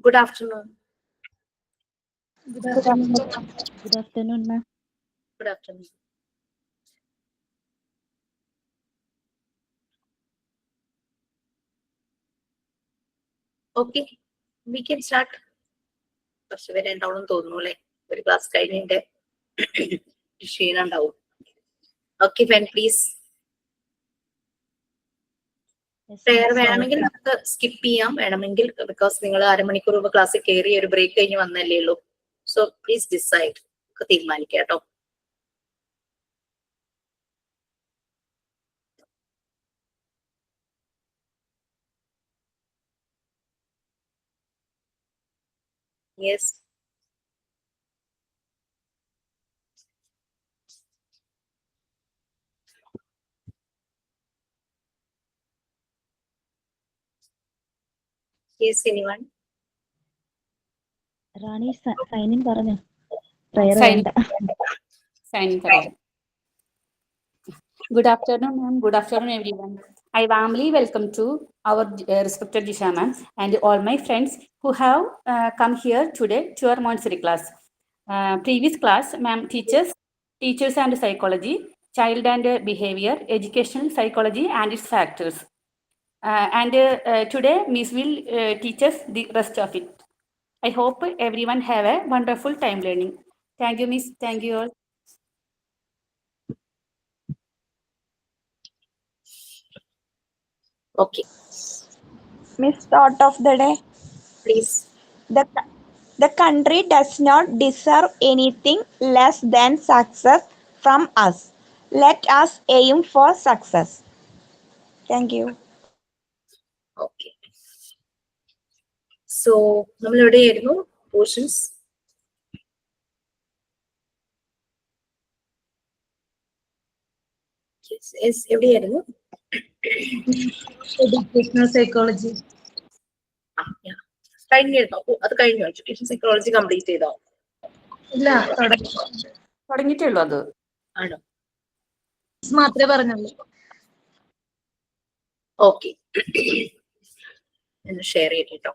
Good afternoon. Good afternoon. Good afternoon, ma'am. Good afternoon. Okay, we can start. പക്ഷെ വരേണ്ടാവും തോന്നുന്നു അല്ലെ, ഒരു class കഴിഞ്ഞിട്ട് ക്ഷീണം ഉണ്ടാവും. Okay fine, please. പ്രേയർ വേണമെങ്കിൽ നമുക്ക് സ്കിപ്പ് ചെയ്യാം, വേണമെങ്കിൽ, ബിക്കോസ് നിങ്ങൾ അരമണിക്കൂർ മുമ്പ് ക്ലാസ്സിൽ കയറി ഒരു ബ്രേക്ക് കഴിഞ്ഞ് വന്നല്ലേ ഉള്ളൂ. സോ പ്ലീസ് ഡിസൈഡ്, തീരുമാനിക്കാം കേട്ടോ. Yes, yes, anyone? Rani signing പറഞ്ഞു. പ്രയർ വേണ്ട. Signing പറയാം. Good afternoon, ma'am. Good afternoon, everyone. I warmly welcome to our respected Disha ma'am and all my friends who have come here today to our Montessori class. Previous class, ma'am teachers and psychology, child and behavior, educational psychology and its factors. And today, Miss will teach us the rest of it. I hope everyone have a wonderful time learning. Thank you, Miss. Thank you all. Okay, Miss, thought of the day. please. The country does not deserve anything less than success from us. Let us aim for success. Thank you. Okay. So നമ്മൾ എവിടെയായിരുന്നു? Portions. എവിടെയായിരുന്നു? Educational psychology. കഴിഞ്ഞിരുന്നോ? അത് കഴിഞ്ഞു. Education psychology complete ചെയ്തോ? ഇല്ല, തുടങ്ങിയിട്ടേ ഉള്ളൂ. അത് ആണോ? മാത്രമേ പറഞ്ഞുള്ളൂ. ഓക്കെ, എന്ന് ഷെയർ ചെയ്തിട്ടോ.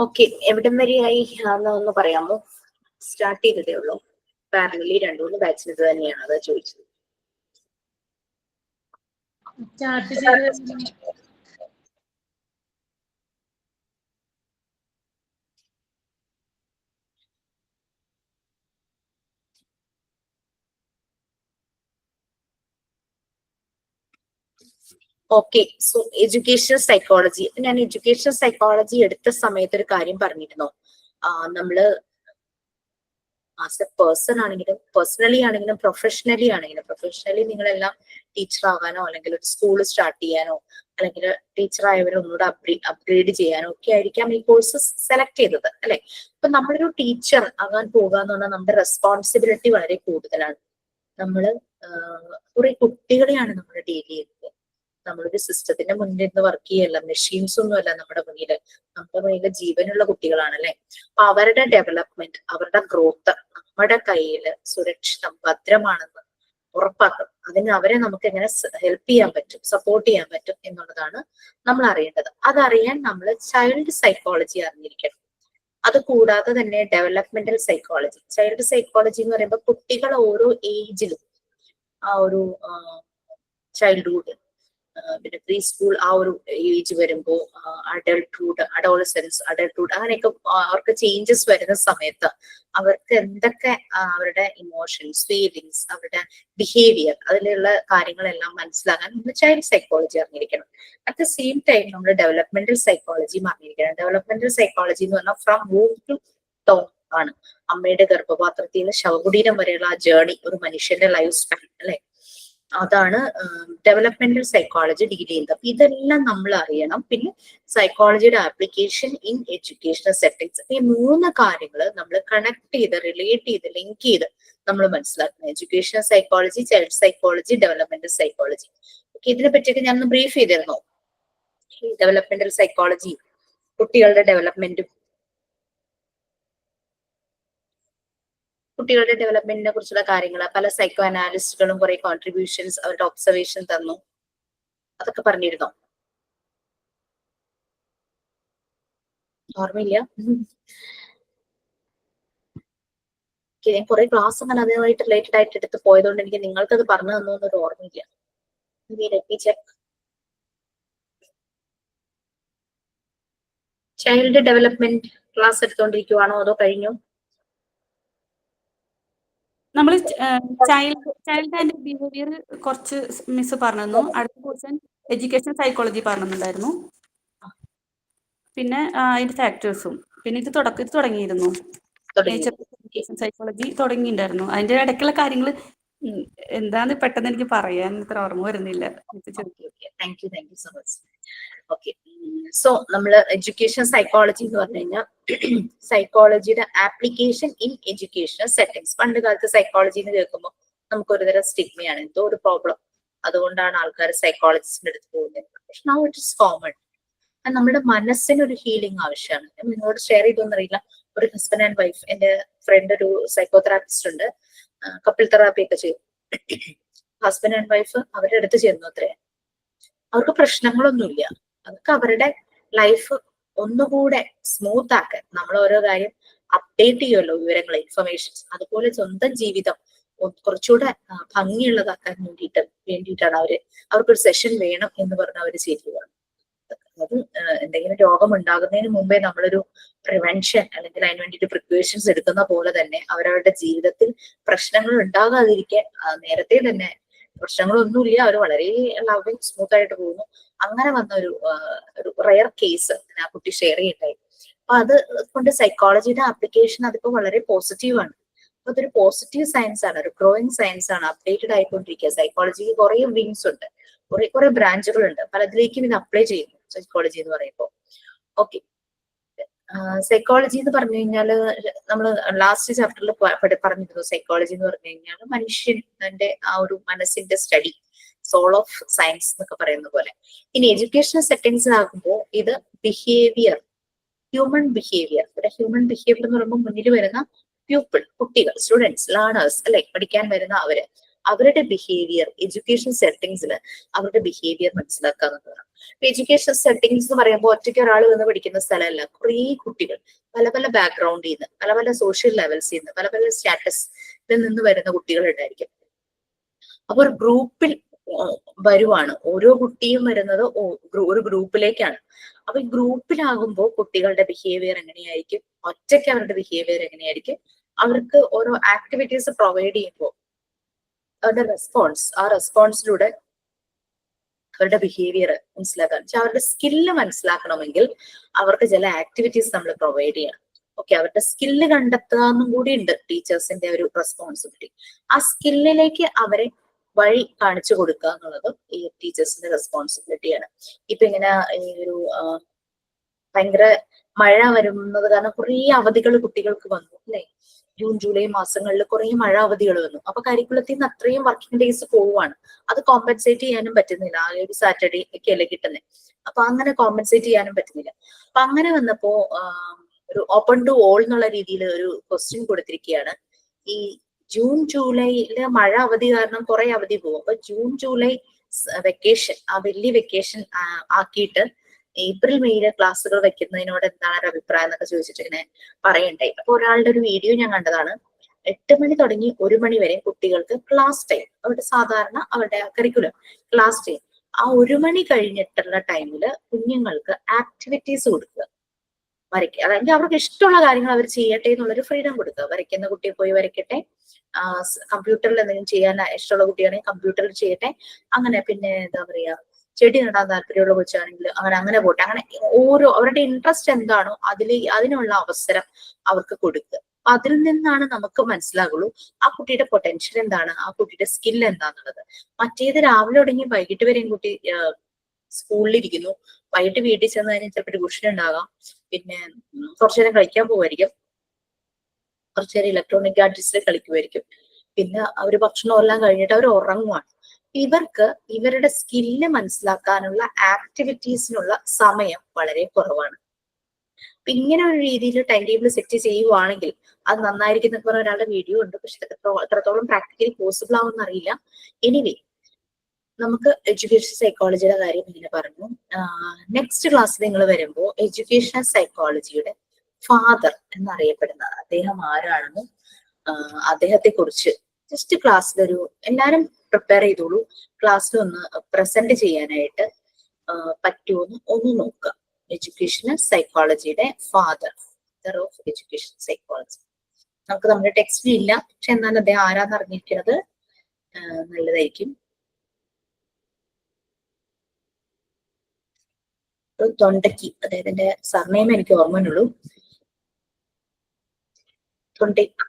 ഓക്കെ, എവിടം വരെയായി ഒന്ന് പറയാമോ? സ്റ്റാർട്ട് ചെയ്തതേ ഉള്ളൂ. പാരലി 2-3 ബാച്ചിന് ഇത് തന്നെയാണ് അത് ചോദിച്ചത്. സ്റ്റാർട്ട് ചെയ്ത് ഓക്കെ, സോ എഡ്യൂക്കേഷണൽ സൈക്കോളജി. ഞാൻ എഡ്യൂക്കേഷണൽ സൈക്കോളജി എടുത്ത സമയത്ത് ഒരു കാര്യം പറഞ്ഞിരുന്നു. നമ്മള് ആസ് എ പേഴ്സൺ ആണെങ്കിലും, പേഴ്സണലി ആണെങ്കിലും, പ്രൊഫഷണലി ആണെങ്കിലും, പ്രൊഫഷണലി നിങ്ങളെല്ലാം ടീച്ചർ ആകാനോ അല്ലെങ്കിൽ ഒരു സ്കൂൾ സ്റ്റാർട്ട് ചെയ്യാനോ അല്ലെങ്കിൽ ടീച്ചർ ആയവരെ ഒന്നുകൂടെ അപ്ഗ്രേഡ് ചെയ്യാനോ ഒക്കെ ആയിരിക്കാം ഈ കോഴ്സ് സെലക്ട് ചെയ്തത് അല്ലെ. അപ്പൊ നമ്മളൊരു ടീച്ചർ ആകാൻ പോകുക എന്ന് പറഞ്ഞാൽ നമ്മുടെ റെസ്പോൺസിബിലിറ്റി വളരെ കൂടുതലാണ്. നമ്മള് കുറെ കുട്ടികളെയാണ് നമ്മൾ ഡീൽ ചെയ്യുന്നത്. നമ്മളൊരു സിസ്റ്റത്തിന്റെ മുന്നിൽ നിന്ന് വർക്ക് ചെയ്യല്ല, മെഷീൻസ് ഒന്നും അല്ല നമ്മുടെ മുന്നില്. നമ്മുടെ മുന്നിൽ ജീവനുള്ള കുട്ടികളാണ് അല്ലെ. അപ്പൊ അവരുടെ ഡെവലപ്മെന്റ്, അവരുടെ ഗ്രോത്ത് നമ്മുടെ കയ്യില് സുരക്ഷിതം, ഭദ്രമാണെന്ന് ഉറപ്പാക്കും. അതിന് അവരെ നമുക്ക് എങ്ങനെ ഹെൽപ്പ് ചെയ്യാൻ പറ്റും, സപ്പോർട്ട് ചെയ്യാൻ പറ്റും എന്നുള്ളതാണ് നമ്മൾ അറിയേണ്ടത്. അതറിയാൻ നമ്മൾ ചൈൽഡ് സൈക്കോളജി അറിഞ്ഞിരിക്കണം. അത് കൂടാതെ തന്നെ ഡെവലപ്മെന്റൽ സൈക്കോളജി. ചൈൽഡ് സൈക്കോളജി എന്ന് പറയുമ്പോൾ കുട്ടികൾ ഓരോ ഏജിലും, ആ ഒരു ചൈൽഡ്ഹുഡ്, പിന്നെ പ്രീ സ്കൂൾ, ആ ഒരു ഏജ് വരുമ്പോ അഡൾട്ട്ഹുഡ്, അഡൾട്ട്ഹുഡ് അങ്ങനെയൊക്കെ അവർക്ക് ചേഞ്ചസ് വരുന്ന സമയത്ത് അവർക്ക് എന്തൊക്കെ അവരുടെ ഇമോഷൻസ്, ഫീലിങ്സ്, അവരുടെ ബിഹേവിയർ, അതിലുള്ള കാര്യങ്ങളെല്ലാം മനസ്സിലാക്കാൻ നമ്മൾ ചൈൽഡ് സൈക്കോളജി അറിഞ്ഞിരിക്കണം. അറ്റ് ദ സെയിം ടൈം നമ്മൾ ഡെവലപ്മെന്റൽ സൈക്കോളജിയും അറിഞ്ഞിരിക്കണം. ഡെവലപ്മെന്റൽ സൈക്കോളജി എന്ന് പറഞ്ഞാൽ ഫ്രം വൂം ടു ആണ്. അമ്മയുടെ ഗർഭപാത്രത്തിൽ നിന്ന് ശവകുടീരം വരെയുള്ള ആ ജേർണി, ഒരു മനുഷ്യന്റെ ലൈഫ് സ്പാൻ അല്ലെ, അതാണ് ഡെവലപ്മെന്റൽ സൈക്കോളജി ഡീൽ ചെയ്യുന്നത്. അപ്പൊ ഇതെല്ലാം നമ്മൾ അറിയണം. പിന്നെ സൈക്കോളജിയുടെ ആപ്ലിക്കേഷൻ ഇൻ എഡ്യൂക്കേഷണൽ സെറ്റിംഗ്സ്. ഈ 3 കാര്യങ്ങൾ നമ്മൾ കണക്ട് ചെയ്ത്, റിലേറ്റ് ചെയ്ത്, ലിങ്ക് ചെയ്ത് നമ്മൾ മനസ്സിലാക്കണം. Educational psychology, child psychology, developmental psychology. Okay, ഇതിനെ പറ്റിയൊക്കെ ഞാൻ ബ്രീഫ് ചെയ്തിരുന്നു. ഡെവലപ്മെന്റൽ സൈക്കോളജി, കുട്ടികളുടെ ഡെവലപ്മെന്റിനെ കുറിച്ചുള്ള കാര്യങ്ങൾ, പല സൈക്കോ അനാലിസ്റ്റുകളും കുറെ കോൺട്രിബ്യൂഷൻസ്, അവരുടെ ഒബ്സർവേഷൻ തന്നു. അതൊക്കെ പറഞ്ഞിരുന്നോ? ഓർമ്മയില്ല. ഞാൻ കുറെ ക്ലാസ് അങ്ങനെ അതുമായിട്ട് റിലേറ്റഡ് ആയിട്ട് എടുത്ത് പോയതുകൊണ്ട് എനിക്ക് നിങ്ങൾക്കത് പറഞ്ഞു തന്നു എന്നൊരു ഓർമ്മയില്ല. ചൈൽഡ് ഡെവലപ്മെന്റ് ക്ലാസ് എടുത്തോണ്ടിരിക്കുവാണോ അതോ കഴിഞ്ഞു? നമ്മൾ ചൈൽഡ് ആൻഡ് ബിഹേവിയർ കുറച്ച് മിസ് പറഞ്ഞു. അടുത്ത ക്വസ്റ്റ്യൻ എഡ്യൂക്കേഷൻ സൈക്കോളജി പറഞ്ഞിട്ടുണ്ടായിരുന്നു. പിന്നെ അതിന്റെ ഫാക്ടേഴ്സും. പിന്നെ ഇത് തുടങ്ങിയിരുന്നു. സൈക്കോളജി തുടങ്ങിയിട്ടുണ്ടായിരുന്നു. അതിന്റെ ഇടയ്ക്കുള്ള കാര്യങ്ങൾ എന്താന്ന് പെട്ടെന്ന് എനിക്ക് പറയാൻ ഇത്ര ഓർമ്മ വരുന്നില്ല. Thank you so much. Okay, so നമ്മൾ എഡ്യൂക്കേഷൻ സൈക്കോളജി എന്ന് പറഞ്ഞു കഴിഞ്ഞാൽ സൈക്കോളജിയുടെ ആപ്ലിക്കേഷൻ ഇൻ എഡ്യൂക്കേഷണൽ സെറ്റിംഗ്സ്. പണ്ട് കാലത്ത് സൈക്കോളജി എന്ന് കേൾക്കുമ്പോൾ നമുക്ക് ഒരുതരം സ്റ്റിഗ്മയാണ്, എന്തോ ഒരു പ്രോബ്ലം, അതുകൊണ്ടാണ് ആൾക്കാർ സൈക്കോളജിസ്റ്റിന്റെ അടുത്ത് പോകുന്നത്. പക്ഷെ നൗ ഇറ്റ് ഇസ് കോമൺ. നമ്മുടെ മനസ്സിനൊരു ഹീലിംഗ് ആവശ്യമാണ്. നിങ്ങളോട് ഷെയർ ചെയ്തൊന്നറിയില്ല, ഒരു ഹസ്ബൻഡ് ആൻഡ് വൈഫ്, എന്റെ ഫ്രണ്ട് ഒരു സൈക്കോതെറാപ്പിസ്റ്റ് ഉണ്ട്, കപ്പിൾ തെറാപ്പി ഒക്കെ ചെയ്യും. ഹസ്ബൻഡ് ആൻഡ് വൈഫ് അവരുടെ അടുത്ത് ചെന്നു അത്രേ, അവർക്ക് പ്രശ്നങ്ങളൊന്നുമില്ല. അതൊക്കെ അവരുടെ ലൈഫ് ഒന്നുകൂടെ സ്മൂത്ത് ആക്കാൻ നമ്മൾ ഓരോ കാര്യം അപ്ഡേറ്റ് ചെയ്യുമല്ലോ, വിവരങ്ങൾ, ഇൻഫർമേഷൻസ്. അതുപോലെ സ്വന്തം ജീവിതം കുറച്ചുകൂടെ ഭംഗിയുള്ളതാക്കാൻ വേണ്ടിയിട്ടാണ് അവർക്കൊരു സെഷൻ വേണം എന്ന് പറഞ്ഞ് അവർ ചെയ്യുകയാണ്. അത് എന്തെങ്കിലും രോഗം ഉണ്ടാകുന്നതിന് മുമ്പേ നമ്മളൊരു പ്രിവെൻഷൻ അല്ലെങ്കിൽ അതിന് വേണ്ടിയിട്ട് പ്രിക്കോഷൻസ് എടുക്കുന്ന പോലെ തന്നെ അവരവരുടെ ജീവിതത്തിൽ പ്രശ്നങ്ങൾ ഉണ്ടാകാതിരിക്കാൻ നേരത്തെ തന്നെ പ്രശ്നങ്ങളൊന്നുമില്ല, അവർ വളരെ ലവിങ് സ്മൂത്ത് ആയിട്ട് പോകുന്നു. അങ്ങനെ വന്ന ഒരു റയർ കേസ് ആ കുട്ടി ഷെയർ ചെയ്യണ്ടായി. അപ്പൊ അത് കൊണ്ട് സൈക്കോളജിയുടെ ആപ്ലിക്കേഷൻ അതിപ്പോ വളരെ പോസിറ്റീവാണ്. അപ്പൊ അതൊരു പോസിറ്റീവ് സയൻസ് ആണ്, ഒരു ഗ്രോയിങ് സയൻസ് ആണ്, അപ്ഡേറ്റഡ് ആയിക്കൊണ്ടിരിക്കുക. സൈക്കോളജിക്ക് കുറെ വിങ്സ് ഉണ്ട്, കുറെ ബ്രാഞ്ചുകൾ ഉണ്ട്, പലതിലേക്കും ഇത് അപ്ലൈ ചെയ്യുന്നു സൈക്കോളജി എന്ന് പറയുമ്പോൾ. ഓക്കെ, സൈക്കോളജി എന്ന് പറഞ്ഞു കഴിഞ്ഞാൽ നമ്മൾ ലാസ്റ്റ് ചാപ്റ്ററിൽ പറഞ്ഞിരുന്നു, സൈക്കോളജി എന്ന് പറഞ്ഞു കഴിഞ്ഞാൽ മനുഷ്യന്റെ ആ ഒരു മനസ്സിന്റെ സ്റ്റഡി, സോൾ ഓഫ് സയൻസ് എന്നൊക്കെ പറയുന്ന പോലെ. ഇനി എഡ്യൂക്കേഷണൽ സെറ്റിംഗ്സിലാകുമ്പോൾ ഇത് ബിഹേവിയർ, ഹ്യൂമൻ ബിഹേവിയർ. ഇവിടെ ഹ്യൂമൻ ബിഹേവിയർ എന്ന് പറയുമ്പോൾ മുന്നിൽ വരുന്ന പ്യൂപ്പിൾ, കുട്ടികൾ, സ്റ്റുഡൻസ്, ലേണേഴ്സ് അല്ലെ, പഠിക്കാൻ വരുന്ന അവരുടെ ബിഹേവിയർ എഡ്യൂക്കേഷൻ സെറ്റിംഗ്സിൽ അവരുടെ ബിഹേവിയർ മനസ്സിലാക്കാവുന്നതാണ്. എഡ്യൂക്കേഷൻ സെറ്റിംഗ്സ് എന്ന് പറയുമ്പോൾ ഒറ്റയ്ക്ക് ഒരാൾ വന്ന് പഠിക്കുന്ന സ്ഥലമല്ല, കുറേ കുട്ടികൾ പല പല ബാക്ക്ഗ്രൗണ്ടിൽ നിന്ന്, പല പല സോഷ്യൽ ലെവൽസിൽ നിന്ന്, പല പല സ്റ്റാറ്റസിൽ നിന്ന് വരുന്ന കുട്ടികൾ ഉണ്ടായിരിക്കും. അപ്പൊ ഒരു ഗ്രൂപ്പിൽ വരുവാണ്, ഓരോ കുട്ടിയും വരുന്നത് ഒരു ഗ്രൂപ്പിലേക്കാണ്. അപ്പൊ ഈ ഗ്രൂപ്പിലാകുമ്പോൾ കുട്ടികളുടെ ബിഹേവിയർ എങ്ങനെയായിരിക്കും, ഒറ്റയ്ക്ക് അവരുടെ ബിഹേവിയർ എങ്ങനെയായിരിക്കും, അവർക്ക് ഓരോ ആക്ടിവിറ്റീസ് പ്രൊവൈഡ് ചെയ്യുമ്പോൾ അവരുടെ ആ റെസ്പോൺസിലൂടെ അവരുടെ ബിഹേവിയർ മനസ്സിലാക്കാൻ, അവരുടെ സ്കില്ല് മനസ്സിലാക്കണമെങ്കിൽ അവർക്ക് ചില ആക്ടിവിറ്റീസ് നമ്മൾ പ്രൊവൈഡ് ചെയ്യണം. ഓക്കെ, അവരുടെ സ്കില്ല് കണ്ടെത്തുക എന്നും കൂടി ഉണ്ട് ടീച്ചേഴ്സിന്റെ ഒരു റെസ്പോൺസിബിലിറ്റി. ആ സ്കില്ലിലേക്ക് അവരെ വഴി കാണിച്ചു കൊടുക്കുക എന്നുള്ളത് ഈ ടീച്ചേഴ്സിന്റെ റെസ്പോൺസിബിലിറ്റിയാണ്. ഇപ്പൊ ഇങ്ങനെ ഈ ഒരു ഭയങ്കര മഴ വരുന്നത് കാരണം കുറേ അവധികൾ കുട്ടികൾക്ക് വന്നു അല്ലെ, ജൂൺ ജൂലൈ മാസങ്ങളിൽ കുറെ മഴ അവധികൾ വന്നു. അപ്പൊ കരിക്കുലത്തിൽ നിന്ന് അത്രയും വർക്കിംഗ് ഡേയ്സ് പോവുകയാണ്. അത് കോമ്പൻസേറ്റ് ചെയ്യാനും പറ്റുന്നില്ല, ആ ഒരു സാറ്റർഡേ ഒക്കെ അല്ലേ കിട്ടുന്നത്. അപ്പൊ അങ്ങനെ കോമ്പൻസേറ്റ് ചെയ്യാനും പറ്റുന്നില്ല. അപ്പൊ അങ്ങനെ വന്നപ്പോ ഒരു ഓപ്പൺ ടു ഓൾ എന്നുള്ള രീതിയിൽ ഒരു ക്വസ്റ്റ്യൻ കൊടുത്തിരിക്കുകയാണ്. ഈ ജൂൺ ജൂലൈയില് മഴ അവധി കാരണം കുറെ അവധി പോകും. അപ്പൊ ജൂൺ ജൂലൈ വെക്കേഷൻ, ആ വലിയ വെക്കേഷൻ ആക്കിയിട്ട് ഏപ്രിൽ മെയ്യിലെ ക്ലാസ്സുകൾ വെക്കുന്നതിനോട് എന്താണ് ഒരു അഭിപ്രായം എന്നൊക്കെ ചോദിച്ചിട്ട് ഇങ്ങനെ പറയണ്ടായി. അപ്പൊ ഒരാളുടെ ഒരു വീഡിയോ ഞാൻ കണ്ടതാണ്. 8 മണി തുടങ്ങി 1 മണി വരെ കുട്ടികൾക്ക് ക്ലാസ് ടൈം, അവരുടെ സാധാരണ അവരുടെ കരിക്കുലം ക്ലാസ് ടൈം. ആ 1 മണി കഴിഞ്ഞിട്ടുള്ള ടൈമില് കുഞ്ഞുങ്ങൾക്ക് ആക്ടിവിറ്റീസ് കൊടുക്കുക, വരയ്ക്കുക. അതായത് അവർക്ക് ഇഷ്ടമുള്ള കാര്യങ്ങൾ അവർ ചെയ്യട്ടെ എന്നുള്ളൊരു ഫ്രീഡം കൊടുക്കുക. വരയ്ക്കുന്ന കുട്ടിയെ പോയി വരയ്ക്കട്ടെ, കമ്പ്യൂട്ടറിൽ എന്തെങ്കിലും ചെയ്യാൻ ഇഷ്ടമുള്ള കുട്ടിയാണെങ്കിൽ കമ്പ്യൂട്ടറിൽ ചെയ്യട്ടെ, അങ്ങനെ. പിന്നെ എന്താ പറയാ, ചെടി നടാൻ താല്പര്യമുള്ള കൊച്ചാണെങ്കിൽ അങ്ങനെ പോട്ടെ. അങ്ങനെ ഓരോ അവരുടെ ഇൻട്രസ്റ്റ് എന്താണോ അതിനുള്ള അവസരം അവർക്ക് കൊടുക്കുക. അപ്പൊ അതിൽ നിന്നാണ് നമുക്ക് മനസ്സിലാകുള്ളൂ ആ കുട്ടിയുടെ പൊട്ടൻഷ്യൽ എന്താണ്, ആ കുട്ടിയുടെ സ്കിൽ എന്താന്നുള്ളത്. മറ്റേത് രാവിലെ തുടങ്ങി വൈകിട്ട് വരെയും കുട്ടി സ്കൂളിലിരിക്കുന്നു, വൈകിട്ട് വീട്ടിൽ ചെന്ന് കഴിഞ്ഞാൽ ചിലപ്പോൾ ട്യൂഷൻ ഉണ്ടാകാം, പിന്നെ കുറച്ചു നേരം കളിക്കാൻ പോകുമായിരിക്കും, കുറച്ചു നേരം ഇലക്ട്രോണിക് ഗാഡ്ജറ്റ്സിൽ കളിക്കുമായിരിക്കും, പിന്നെ അവര് ഭക്ഷണം എല്ലാം കഴിഞ്ഞിട്ട് അവർ ഉറങ്ങുവാണ്. ഇവർക്ക് ഇവരുടെ സ്കില്ല് മനസ്സിലാക്കാനുള്ള ആക്ടിവിറ്റീസിനുള്ള സമയം വളരെ കുറവാണ്. അപ്പൊ ഇങ്ങനെ ഒരു രീതിയിൽ ടൈം ടേബിൾ സെറ്റ് ചെയ്യുവാണെങ്കിൽ അത് നന്നായിരിക്കും എന്നൊക്കെ പറഞ്ഞ ഒരാളുടെ വീഡിയോ ഉണ്ട്. പക്ഷെ എത്രത്തോളം പ്രാക്ടിക്കലി പോസിബിൾ ആവുമെന്ന് അറിയില്ല. എനിവേ, നമുക്ക് എഡ്യൂക്കേഷൻ സൈക്കോളജിയുടെ കാര്യം ഇങ്ങനെ പറഞ്ഞു. നെക്സ്റ്റ് ക്ലാസ്സിൽ നിങ്ങൾ വരുമ്പോൾ എഡ്യൂക്കേഷൻ സൈക്കോളജിയുടെ ഫാദർ എന്നറിയപ്പെടുന്ന അദ്ദേഹം ആരാണെന്നും അദ്ദേഹത്തെ കുറിച്ച് ജസ്റ്റ് ക്ലാസ്സിലൊരു എല്ലാരും പ്രിപ്പയർ ചെയ്തോളൂ, ക്ലാസ്സിൽ ഒന്ന് പ്രസന്റ് ചെയ്യാനായിട്ട് പറ്റുമോന്ന് ഒന്ന് നോക്കുക. എഡ്യൂക്കേഷൻ സൈക്കോളജിയുടെ ഫാദർ ഓഫ് എഡ്യൂക്കേഷൻ സൈക്കോളജി നമുക്ക് നമ്മുടെ ടെക്സ്റ്റിൽ ഇല്ല, പക്ഷെ എന്നാൽ അദ്ദേഹം ആരാന്ന് അറിഞ്ഞിരിക്കുന്നത് നല്ലതായിരിക്കും. തൊണ്ടക്കി, അദ്ദേഹത്തിന്റെ സർനെയിം എനിക്ക് ഓർമ്മയുള്ളൂ, തൊണ്ടേക്ക്.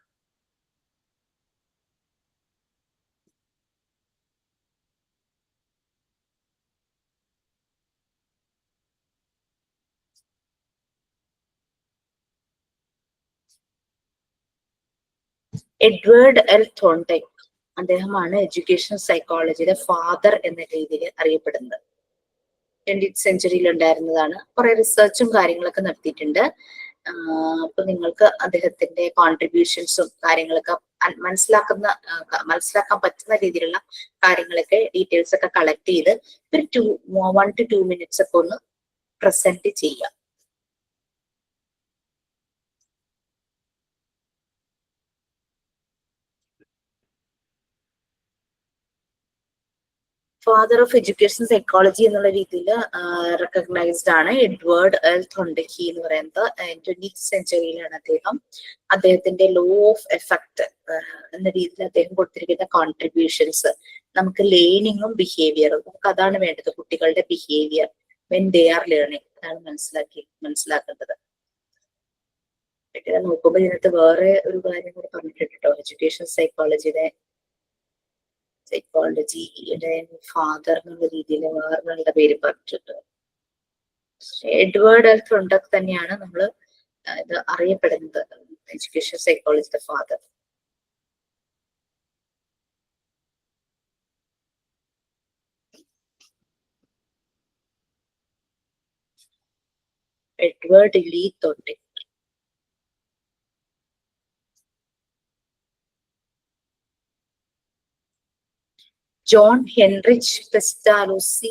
എഡ്വേർഡ് എൽ തോണ്ടേക്ക്, അദ്ദേഹമാണ് എഡ്യൂക്കേഷൻ സൈക്കോളജിയുടെ ഫാദർ എന്ന രീതിയിൽ അറിയപ്പെടുന്നത്. 20th സെഞ്ചുറിയിൽ ഉണ്ടായിരുന്നതാണ്. കുറെ റിസർച്ചും കാര്യങ്ങളൊക്കെ നടത്തിയിട്ടുണ്ട്. അപ്പൊ നിങ്ങൾക്ക് അദ്ദേഹത്തിന്റെ കോൺട്രിബ്യൂഷൻസും കാര്യങ്ങളൊക്കെ മനസ്സിലാക്കാൻ പറ്റുന്ന രീതിയിലുള്ള കാര്യങ്ങളൊക്കെ ഡീറ്റെയിൽസ് ഒക്കെ കളക്ട് ചെയ്ത് ഒരു 1 to 2 minutes ഒക്കെ ഒന്ന് പ്രസന്റ് ചെയ്യാം. ഫാദർ ഓഫ് എഡ്യൂക്കേഷൻ സൈക്കോളജി എന്നുള്ള രീതിയിൽ റെക്കഗ്നൈസ്ഡ് ആണ് എഡ്വേർഡ് എൽ തൊണ്ടക്കി എന്ന് പറയുന്നത്. 20th സെഞ്ചുറിയിലാണ് അദ്ദേഹത്തിന്റെ ലോ ഓഫ് എഫക്ട് എന്ന രീതിയിൽ അദ്ദേഹം കൊടുത്തിരിക്കുന്ന കോൺട്രിബ്യൂഷൻസ് നമുക്ക് ലേണിങ്ങും ബിഹേവിയറും, നമുക്ക് അതാണ് വേണ്ടത്. കുട്ടികളുടെ behaviour when they are learning അതാണ് മനസ്സിലാക്കേണ്ടത്. നോക്കുമ്പോൾ ഇതിനകത്ത് വേറെ ഒരു കാര്യം കൂടി പറഞ്ഞിട്ടുണ്ട് കേട്ടോ. എഡ്യൂക്കേഷൻ സൈക്കോളജിയുടെ ഫാദർ എന്നുള്ള രീതിയിൽ വേറെ പേര് പറഞ്ഞിട്ടുണ്ട്. എഡ്വേർഡ് എൽ തൊണ്ടക്ക് തന്നെയാണ് നമ്മൾ ഇത് അറിയപ്പെടുന്നത്, എഡ്യൂക്കേഷൻ സൈക്കോളജിയുടെ father. Edward Lee Thorndike. John Heinrich Pestalozzi,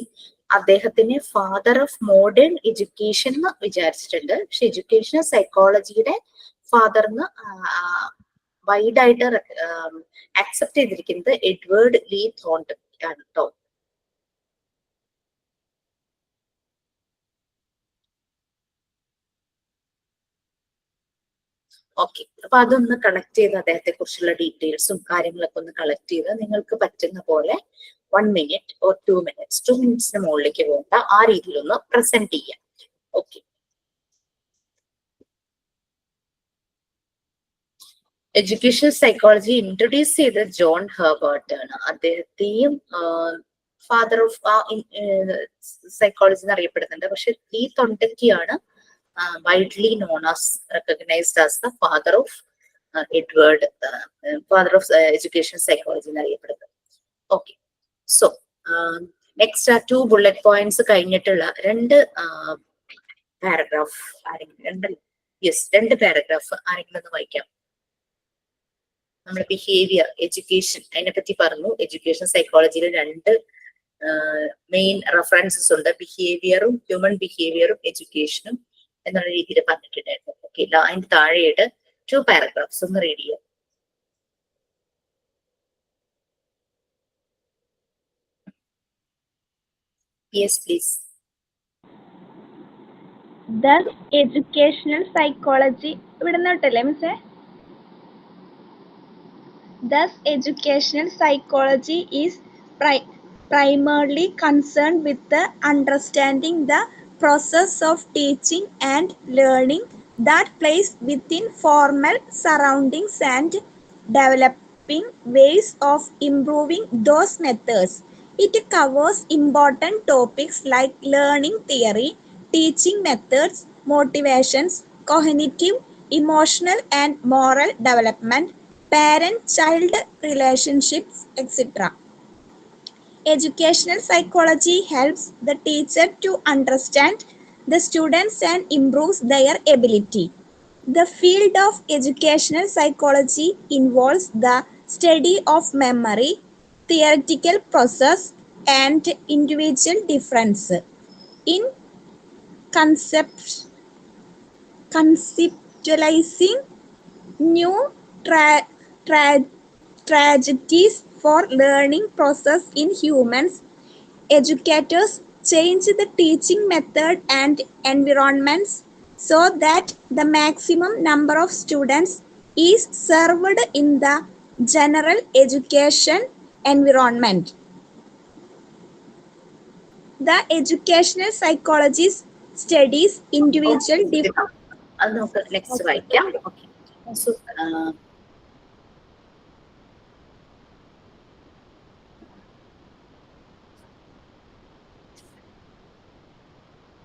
അദ്ദേഹത്തിന് ഫാദർ ഓഫ് മോഡേൺ എഡ്യൂക്കേഷൻ എന്ന് വിചാരിച്ചിട്ടുണ്ട്. പക്ഷെ എഡ്യൂക്കേഷൻ സൈക്കോളജിയുടെ ഫാദർന്ന് വൈഡായിട്ട് ആക്സെപ്റ്റ് ചെയ്തിരിക്കുന്നത് എഡ്വേർഡ് ലീ തോണ്ടക്ക് ആണ് കേട്ടോ. ഓക്കെ, അപ്പൊ അതൊന്ന് കളക്ട് ചെയ്ത് അദ്ദേഹത്തെ കുറിച്ചുള്ള ഡീറ്റെയിൽസും കാര്യങ്ങളൊക്കെ ഒന്ന് കളക്ട് ചെയ്ത് നിങ്ങൾക്ക് പറ്റുന്ന പോലെ 1 minute or 2 minutes, 2 minutesന് മുകളിലേക്ക് പോകണ്ട, ആ രീതിയിലൊന്ന് പ്രസന്റ് ചെയ്യാം. ഓക്കെ, എഡ്യൂക്കേഷൻ സൈക്കോളജി ഇൻട്രൊഡ്യൂസ് ചെയ്ത ജോൺ ഹെർബർട്ട് ആണ്. അദ്ദേഹത്തെയും ഫാദർ ഓഫ് സൈക്കോളജി എന്ന് അറിയപ്പെടുന്നുണ്ട്. പക്ഷെ Lee തൊണ്ടക്കിയാണ് widely known as, recognized as the father of education psychology എന്ന് അറിയപ്പെടുന്നത്. Okay, so next 2 bullet points കഴിഞ്ഞിട്ടുള്ള 2 പാരഗ്രാഫ് ആരെങ്കിലും 2 പാരഗ്രാഫ് ആരെങ്കിലും ഒന്ന് വായിക്കാം. നമ്മുടെ ബിഹേവിയർ എഡ്യൂക്കേഷൻ അതിനെപ്പറ്റി പറഞ്ഞു. എഡ്യൂക്കേഷൻ സൈക്കോളജിയിൽ 2 മെയിൻ റെഫറൻസസ് ഉണ്ട്, ബിഹേവിയറും ഹ്യൂമൻ ബിഹേവിയറും എഡ്യൂക്കേഷനും എന്നുള്ള രീതിയിൽ പറഞ്ഞിട്ടുണ്ടായിരുന്നു. ഓക്കെ, അതിന്റെ താഴെയായിട്ട് 2 പാരഗ്രാഫ്സ് ഒന്ന് റീഡ് ചെയ്യാം. Yes please. Thus, educational psychology ഇവിടെ നോട്ടല്ലേ മിസ്സേ? Thus, educational psychology is primarily concerned with the understanding the process of teaching and learning that plays within formal surroundings and developing ways of improving those methods. It covers important topics like learning theory, teaching methods, motivations, cognitive, emotional and moral development, parent-child relationships, etc. Educational psychology helps the teacher to understand the students and improves their ability. The field of educational psychology involves the study of memory, theoretical process, and individual difference in conceptualizing new tragedies for learning process in humans. Educators change the teaching method and environments so that the maximum number of students is served in the general education environment. The educational psychologist studies individual അത് നമുക്ക് next വായിക്കാം. Okay, so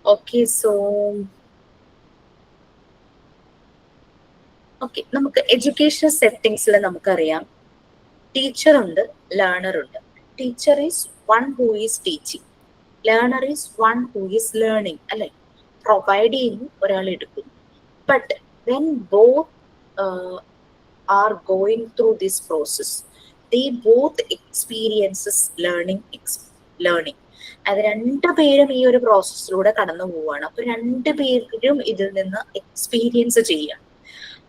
okay, so okay, നമുക്ക് education സെറ്റിംഗ്സിൽ നമുക്കറിയാം teacher ഉണ്ട്, learner ഉണ്ട്. Teacher is one who is teaching, learner is one who is learning, അല്ലെ? Provide ചെയ്യുന്നു, ഒരാൾ എടുക്കുന്നു. But when both are going through this process, they both experiences learning. അത് രണ്ടുപേരും ഈ ഒരു പ്രോസസ്സിലൂടെ കടന്നു പോവുകയാണ്. അപ്പൊ രണ്ടുപേരും ഇതിൽ നിന്ന് എക്സ്പീരിയൻസ് ചെയ്യാണ്.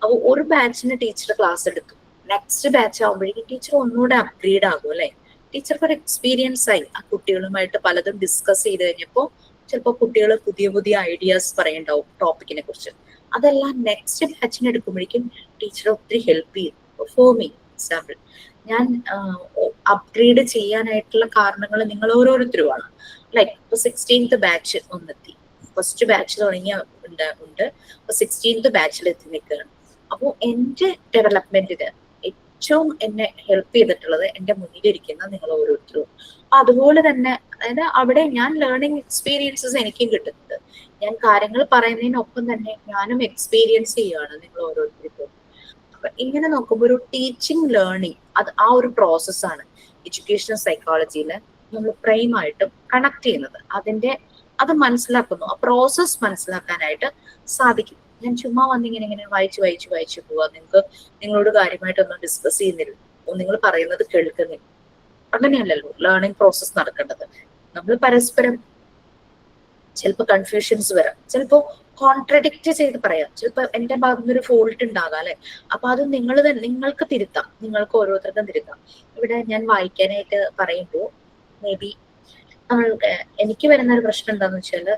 അപ്പൊ ഒരു ബാച്ചിന് ടീച്ചർ ക്ലാസ് എടുത്തു, നെക്സ്റ്റ് ബാച്ച് ആകുമ്പോഴേക്കും ടീച്ചർ ഒന്നുകൂടെ അപ്ഗ്രേഡ് ആകും, അല്ലെ? ടീച്ചർക്ക് ഒരു എക്സ്പീരിയൻസ് ആയി, ആ കുട്ടികളുമായിട്ട് പലതും ഡിസ്കസ് ചെയ്ത് കഴിഞ്ഞപ്പോൾ ചിലപ്പോൾ കുട്ടികൾ പുതിയ പുതിയ ഐഡിയാസ് പറയുണ്ടാവും ടോപ്പിക്കിനെ കുറിച്ച്. അതെല്ലാം നെക്സ്റ്റ് ബാച്ചിന് എടുക്കുമ്പോഴേക്കും ടീച്ചർ ഒത്തിരി ഹെൽപ്പ് ചെയ്യും. ഫോർ മീ എക്സാമ്പിൾ, ഞാൻ അപ്ഗ്രേഡ് ചെയ്യാനായിട്ടുള്ള കാരണങ്ങൾ നിങ്ങൾ ഓരോരുത്തരുമാണ്. ലൈക്ക് ഇപ്പൊ 16th ബാച്ച് ഒന്നെത്തി, ഫസ്റ്റ് ബാച്ച് തുടങ്ങിയ ഉണ്ട്, ഇപ്പൊ 16th ബാച്ചിൽ എത്തി നിൽക്കുകയാണ്. അപ്പോൾ എന്റെ ഡെവലപ്മെന്റിന് ഏറ്റവും എന്നെ ഹെൽപ്പ് ചെയ്തിട്ടുള്ളത് എന്റെ മുന്നിലിരിക്കുന്ന നിങ്ങൾ ഓരോരുത്തരും. അതുപോലെ തന്നെ, അതായത് അവിടെ ഞാൻ ലേണിംഗ് എക്സ്പീരിയൻസസ് എനിക്കും കിട്ടുന്നുണ്ട്. ഞാൻ കാര്യങ്ങൾ പറയുന്നതിനൊപ്പം തന്നെ ഞാനും എക്സ്പീരിയൻസ് ചെയ്യുകയാണ് നിങ്ങൾ ഓരോരുത്തർക്കും. അപ്പൊ ഇങ്ങനെ നോക്കുമ്പോൾ ഒരു ടീച്ചിങ് ലേണിംഗ്, അത് ആ ഒരു പ്രോസസ്സാണ് എഡ്യൂക്കേഷണൽ സൈക്കോളജിയിൽ നമ്മൾ പ്രൈമായിട്ടും കണക്ട് ചെയ്യുന്നത്. അത് മനസ്സിലാക്കുന്നു, ആ പ്രോസസ് മനസ്സിലാക്കാനായിട്ട് സാധിക്കും. ഞാൻ ചുമ്മാ വന്നിങ്ങനെ ഇങ്ങനെ വായിച്ചു പോവാ, നിങ്ങളോട് കാര്യമായിട്ടൊന്നും ഡിസ്കസ് ചെയ്യുന്നില്ല, നിങ്ങൾ പറയുന്നത് കേൾക്കുന്നില്ല. അങ്ങനെയല്ലല്ലോ ലേണിംഗ് പ്രോസസ് നടക്കേണ്ടത്. നമ്മൾ പരസ്പരം ചിലപ്പോൾ കൺഫ്യൂഷൻസ് വരാം, ചിലപ്പോൾ കോൺട്രഡിക്റ്റ് ചെയ്ത് പറയാം, ചിലപ്പോൾ എന്റെ ഭാഗത്തുനിന്ന് ഒരു ഫോൾട്ട് ഉണ്ടാകാം, അല്ലെ? അപ്പൊ അത് നിങ്ങൾക്ക് തിരുത്താം, നിങ്ങൾക്ക് ഓരോരുത്തർക്കും തിരുത്താം. ഇവിടെ ഞാൻ വായിക്കാനായിട്ട് പറയുമ്പോൾ മേ ബി എനിക്ക് വരുന്ന ഒരു പ്രശ്നം എന്താന്ന് വെച്ചാല്,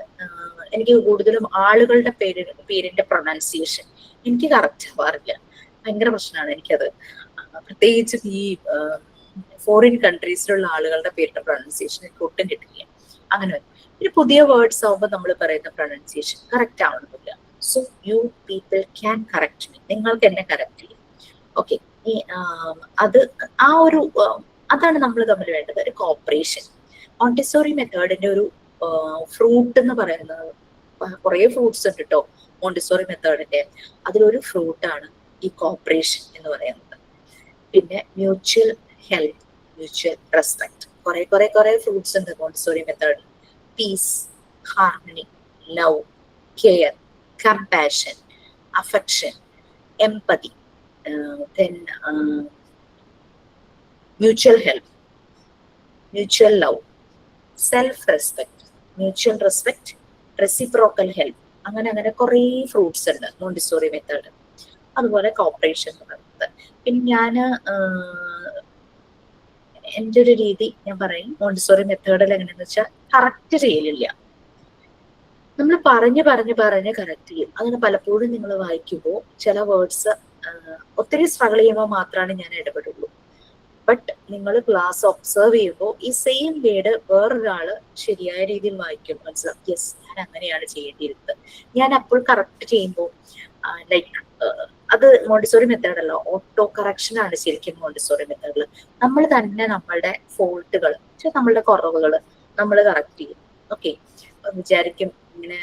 എനിക്ക് കൂടുതലും ആളുകളുടെ പേരിന്റെ പ്രൊനൗൺസിയേഷൻ എനിക്ക് കറക്റ്റ് ആവാറില്ല. ഭയങ്കര പ്രശ്നമാണ് എനിക്കത്. പ്രത്യേകിച്ച് ഈ ഫോറിൻ കൺട്രീസിലുള്ള ആളുകളുടെ പേരിന്റെ പ്രൊനൗൺസിയേഷൻ എനിക്ക് ഒട്ടും കിട്ടില്ല. അങ്ങനെ ഒരു പുതിയ വേർഡ്സ് ആവുമ്പോൾ നമ്മൾ പറയുന്ന പ്രൊനൗൺസിയേഷൻ കറക്റ്റ് ആവണമെന്നില്ല. So you people can correct me, നിങ്ങൾക്ക് എന്നെ കറക്റ്റ് ചെയ്യും. ഓക്കെ, അതാണ് നമ്മൾ തമ്മിൽ വേണ്ടത്, ഒരു കോപ്പറേഷൻ. മോണ്ടിസോറി മെത്തേഡിന്റെ ഒരു ഫ്രൂട്ട് എന്ന് പറയുന്നത്, കുറെ ഫ്രൂട്ട്സ് ഉണ്ട് കേട്ടോ മോണ്ടിസോറി മെത്തേഡിന്റെ, അതിലൊരു ഫ്രൂട്ടാണ് ഈ കോപ്പറേഷൻ എന്ന് പറയുന്നത്. പിന്നെ മ്യൂച്വൽ ഹെൽപ്പ്, മ്യൂച്വൽ റെസ്പെക്ട്, കുറെ ഫ്രൂട്ട്സ് ഉണ്ട് Montessori method. Peace, harmony, love, care, compassion, affection, empathy, then mutual help, mutual love, self respect, mutual respect, reciprocal help. അങ്ങനെ കുറേ ഫ്രൂട്ട്സ് ഉണ്ട് മോണ്ടിസോറി മെത്തേഡ്. അതുപോലെ കോപ്പറേഷൻ എന്ന് പറയുന്നത്. പിന്നെ ഞാൻ എൻ്റെ ഒരു രീതി ഞാൻ പറയും, മോണ്ടിസോറി മെത്തേഡിൽ എങ്ങനെയാന്ന് വെച്ചാൽ കറക്റ്റ് ചെയ്യലില്ല, നമ്മൾ പറഞ്ഞ് കറക്റ്റ് ചെയ്യും. അങ്ങനെ പലപ്പോഴും നിങ്ങൾ വായിക്കുമ്പോൾ ചില വേർഡ്സ് ഒത്തിരി സ്ട്രഗിൾ ചെയ്യുമ്പോൾ മാത്രമാണ് ഞാൻ ഇടപെടുള്ളൂ. ബട്ട് നിങ്ങൾ ക്ലാസ് ഒബ്സർവ് ചെയ്യുമ്പോൾ ഈ സെയിം വേർഡ് വേറൊരാള് ശരിയായ രീതിയിൽ വായിക്കും, മനസ്സിലാവും, യെസ് ഞാൻ അങ്ങനെയാണ് ചെയ്യേണ്ടിയിരുന്നത്. ഞാൻ അപ്പോൾ കറക്റ്റ് ചെയ്യുമ്പോൾ ലൈക്ക് അത് മോണ്ടിസോറി മെത്തേഡ് അല്ല, ഓട്ടോ കറക്ഷൻ ആണ് ശരിക്കും മോണ്ടിസോറി മെത്തേഡിൽ. നമ്മൾ തന്നെ നമ്മളുടെ ഫോൾട്ടുകൾ, നമ്മളുടെ കുറവുകൾ നമ്മൾ കറക്റ്റ് ചെയ്യും. ഓക്കെ, വിചാരിക്കും ഇങ്ങനെ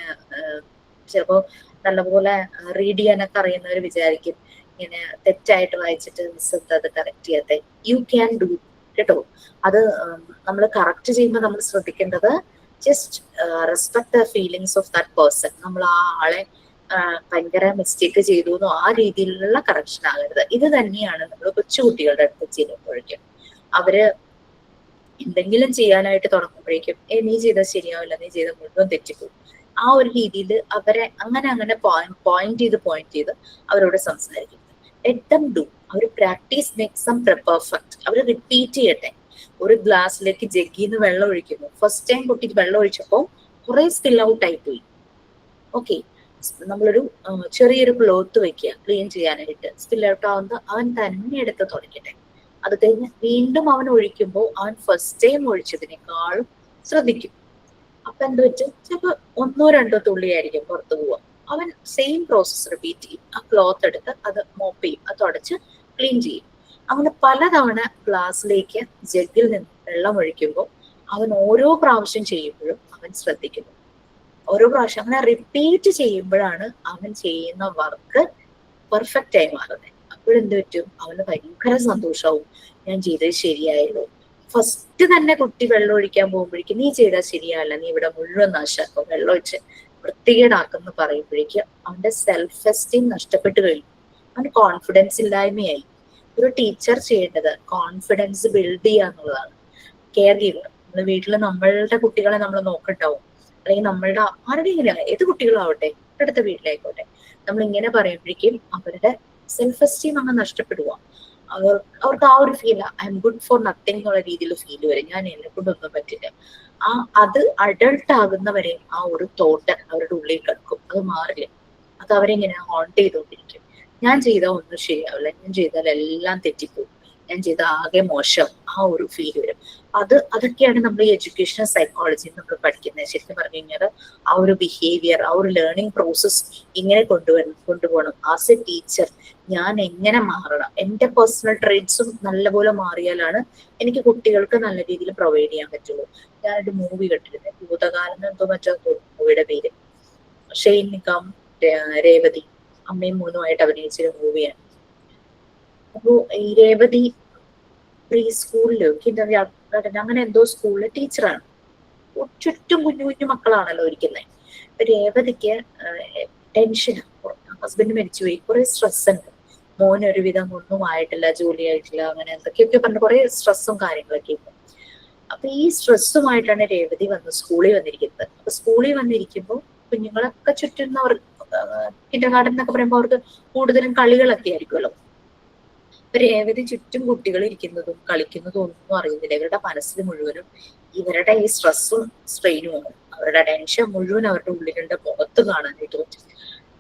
ചിലപ്പോ നല്ലപോലെ റീഡ് ചെയ്യാനൊക്കെ അറിയുന്നവർ വിചാരിക്കും ഇങ്ങനെ തെറ്റായിട്ട് വായിച്ചിട്ട് മിസ് അത് കറക്റ്റ് ചെയ്യാത്ത. യു ക്യാൻ ഡു കേട്ടോ. അത് നമ്മൾ കറക്റ്റ് ചെയ്യുമ്പോൾ നമ്മൾ ശ്രദ്ധിക്കേണ്ടത് just respect the feelings of that person. നമ്മൾ ആ ആളെ ഭയങ്കര മിസ്റ്റേക്ക് ചെയ്തു എന്നോ ആ രീതിയിലുള്ള കറക്ഷൻ ആകരുത്. ഇത് തന്നെയാണ് നമ്മൾ കൊച്ചുകുട്ടികളുടെ അടുത്ത് ചെയ്യുമ്പോഴേക്കും. അവര് എന്തെങ്കിലും ചെയ്യാനായിട്ട് തുടങ്ങുമ്പോഴേക്കും നീ ചെയ്താൽ ശരിയാവില്ല, നീ ചെയ്ത മുഴുവൻ തെറ്റിപ്പോകും. ആ ഒരു രീതിയിൽ അവരെ അങ്ങനെ പോയിന്റ് ചെയ്ത് അവരോട് സംസാരിക്കും. Let them do. അവർ പ്രാക്ടീസ് മേക്സ് സം പെർഫെക്റ്റ്. അവർ റിപ്പീറ്റ് ചെയ്യട്ടെ. ഒരു ഗ്ലാസ്സിലേക്ക് ജഗ്ഗിന്ന് വെള്ളം ഒഴിക്കുന്നു. ഫസ്റ്റ് ടൈം കുട്ടിക്ക് വെള്ളം ഒഴിച്ചപ്പോൾ കുറെ സ്പിൽ ഔട്ട് ആയി പോയി. ഓക്കെ, നമ്മളൊരു ചെറിയൊരു ക്ലോത്ത് വെക്കുക ക്ലീൻ ചെയ്യാനായിട്ട്. സ്പിൽ ഔട്ട് ആവുന്ന അവൻ തന്നെ എടുത്ത് തുടക്കട്ടെ. അത് കഴിഞ്ഞ് വീണ്ടും അവൻ ഒഴിക്കുമ്പോൾ അവൻ ഫസ്റ്റ് ടൈം ഒഴിച്ചതിനേക്കാളും ശ്രദ്ധിക്കും. അപ്പൊ എന്ത് പറ്റും, ചിലപ്പോ 1-2 തുള്ളിയായിരിക്കും പുറത്തു പോവുക. അവൻ സെയിം പ്രോസസ് റിപ്പീറ്റ് ചെയ്യും. ആ ക്ലോത്ത് എടുത്ത് അത് മോപ്പ് ചെയ്യും, അത് തുടച്ച് ക്ലീൻ ചെയ്യും. അങ്ങനെ പലതവണ ഗ്ലാസ്സിലേക്ക് ജഗ്ഗിൽ നിന്ന് വെള്ളം ഒഴിക്കുമ്പോൾ അവൻ ഓരോ പ്രാവശ്യം ചെയ്യുമ്പോഴും അവൻ ശ്രദ്ധിക്കുന്നു. ഓരോ പ്രാവശ്യം അങ്ങനെ റിപ്പീറ്റ് ചെയ്യുമ്പോഴാണ് അവൻ ചെയ്യുന്ന വർക്ക് പെർഫെക്റ്റ് ആയി മാറുന്നത്. അപ്പോഴെന്ത് പറ്റും, അവന് ഭയങ്കര സന്തോഷമാവും, ഞാൻ ചെയ്തത് ശരിയായല്ലോ. ഫസ്റ്റ് തന്നെ കുട്ടി വെള്ളം ഒഴിക്കാൻ പോകുമ്പോഴേക്കും നീ ചെയ്താൽ ശരിയല്ല, നീ ഇവിടെ മുഴുവൻ നാശാക്കും, വെള്ളം ഒഴിച്ച് വൃത്തികേടാക്കുന്ന പറയുമ്പോഴേക്കും അവന്റെ സെൽഫ് എസ്റ്റീം നഷ്ടപ്പെട്ടു കഴിഞ്ഞു. അവന് കോൺഫിഡൻസ് ഇല്ലായ്മയായി. ഒരു ടീച്ചർ ചെയ്യേണ്ടത് കോൺഫിഡൻസ് ബിൽഡ് ചെയ്യുക എന്നുള്ളതാണ്. കെയർ ഗീവർ, നമ്മൾ വീട്ടിൽ നമ്മളുടെ കുട്ടികളെ നമ്മൾ നോക്കണ്ടാവും, അല്ലെങ്കിൽ നമ്മളുടെ ആരുടെയെങ്കിലും ഏത് കുട്ടികളാവട്ടെ, അടുത്ത വീട്ടിലായിക്കോട്ടെ, നമ്മൾ ഇങ്ങനെ പറയുമ്പോഴേക്കും അവരുടെ സെൽഫ് എസ്റ്റീം അങ്ങ് നഷ്ടപ്പെടുക. അവർക്ക് ആ ഒരു feel, I M good for nothing എന്നുള്ള രീതിയിൽ ഫീൽ വരും. ഞാൻ എന്നെ കൊണ്ടൊന്നും പറ്റില്ല. അത് അഡൾട്ട് ആകുന്നവരെ ആ ഒരു തോട്ട് അവരുടെ ഉള്ളിൽ കിടക്കും. അത് മാറില്ല. അത് അവരെങ്ങനെ ഹോണ്ട് ചെയ്തുകൊണ്ടിരിക്കും. ഞാൻ ചെയ്താൽ ഒന്നും ശരിയാവില്ല, ഞാൻ ചെയ്താൽ എല്ലാം തെറ്റിപ്പോകും, ഞാൻ ചെയ്ത ആകെ മോശം, ആ ഒരു ഫീൽ വരും. അതൊക്കെയാണ് നമ്മൾ ഈ എഡ്യൂക്കേഷണൽ സൈക്കോളജി നമ്മൾ പഠിക്കുന്നത്. ശരിക്കും പറഞ്ഞു കഴിഞ്ഞാൽ ആ ഒരു ബിഹേവിയർ, ആ ഒരു ലേണിംഗ് പ്രോസസ് ഇങ്ങനെ കൊണ്ടുപോകണം. ആസ് എ ടീച്ചർ ഞാൻ എങ്ങനെ മാറണം, എന്റെ പേഴ്സണൽ ട്രേറ്റ്സും നല്ലപോലെ മാറിയാലാണ് എനിക്ക് കുട്ടികൾക്ക് നല്ല രീതിയിൽ പ്രൊവൈഡ് ചെയ്യാൻ പറ്റുള്ളൂ. ഞാനൊരു മൂവി കണ്ടിരുന്നത്, ഭൂതകാലം എന്തോ മറ്റോ മൂവിയുടെ പേര്, ഷെയ്ൻ നിഗം, രേവതി അമ്മയും മോനുമായിട്ട് അഭിനയിച്ചൊരു മൂവിയാണ്. അപ്പോ ഈ രേവതി പ്രീ സ്കൂളിലോ കിൻഡർഗാർട്ടൻ അങ്ങനെ എന്തോ സ്കൂളിലെ ടീച്ചറാണ്. ചുറ്റും കുഞ്ഞു കുഞ്ഞു മക്കളാണല്ലോ ഇരിക്കുന്നത്. രേവതിക്ക് ടെൻഷനാണ്, ഹസ്ബൻഡ് മരിച്ചുപോയി, കുറെ സ്ട്രെസ് ഉണ്ട്, മോന് ഒരുവിധം ഒന്നും ആയിട്ടില്ല, ജോലി ആയിട്ടില്ല, അങ്ങനെ എന്തൊക്കെയൊക്കെ പറഞ്ഞ് കുറെ സ്ട്രെസ്സും കാര്യങ്ങളൊക്കെ ഉണ്ട്. അപ്പൊ ഈ സ്ട്രെസ്സുമായിട്ടാണ് രേവതി സ്കൂളിൽ വന്നിരിക്കുന്നത്. അപ്പൊ സ്കൂളിൽ വന്നിരിക്കുമ്പോൾ കുഞ്ഞുങ്ങളൊക്കെ ചുറ്റുന്നവർ, കിൻഡർഗാർട്ടൻ എന്നൊക്കെ പറയുമ്പോൾ അവർക്ക് കൂടുതലും കളികളൊക്കെ ആയിരിക്കുമല്ലോ. രേവതി ചുറ്റും കുട്ടികൾ ഇരിക്കുന്നതും കളിക്കുന്നതും ഒന്നും അറിയുന്നില്ല. ഇവരുടെ മനസ്സിൽ മുഴുവനും ഇവരുടെ ഈ സ്ട്രെസ്സും സ്ട്രെയിനുമാണ്. അവരുടെ ടെൻഷൻ മുഴുവൻ അവരുടെ ഉള്ളിലുണ്ട്, മുഖത്ത് കാണാനായിട്ട് പറ്റും.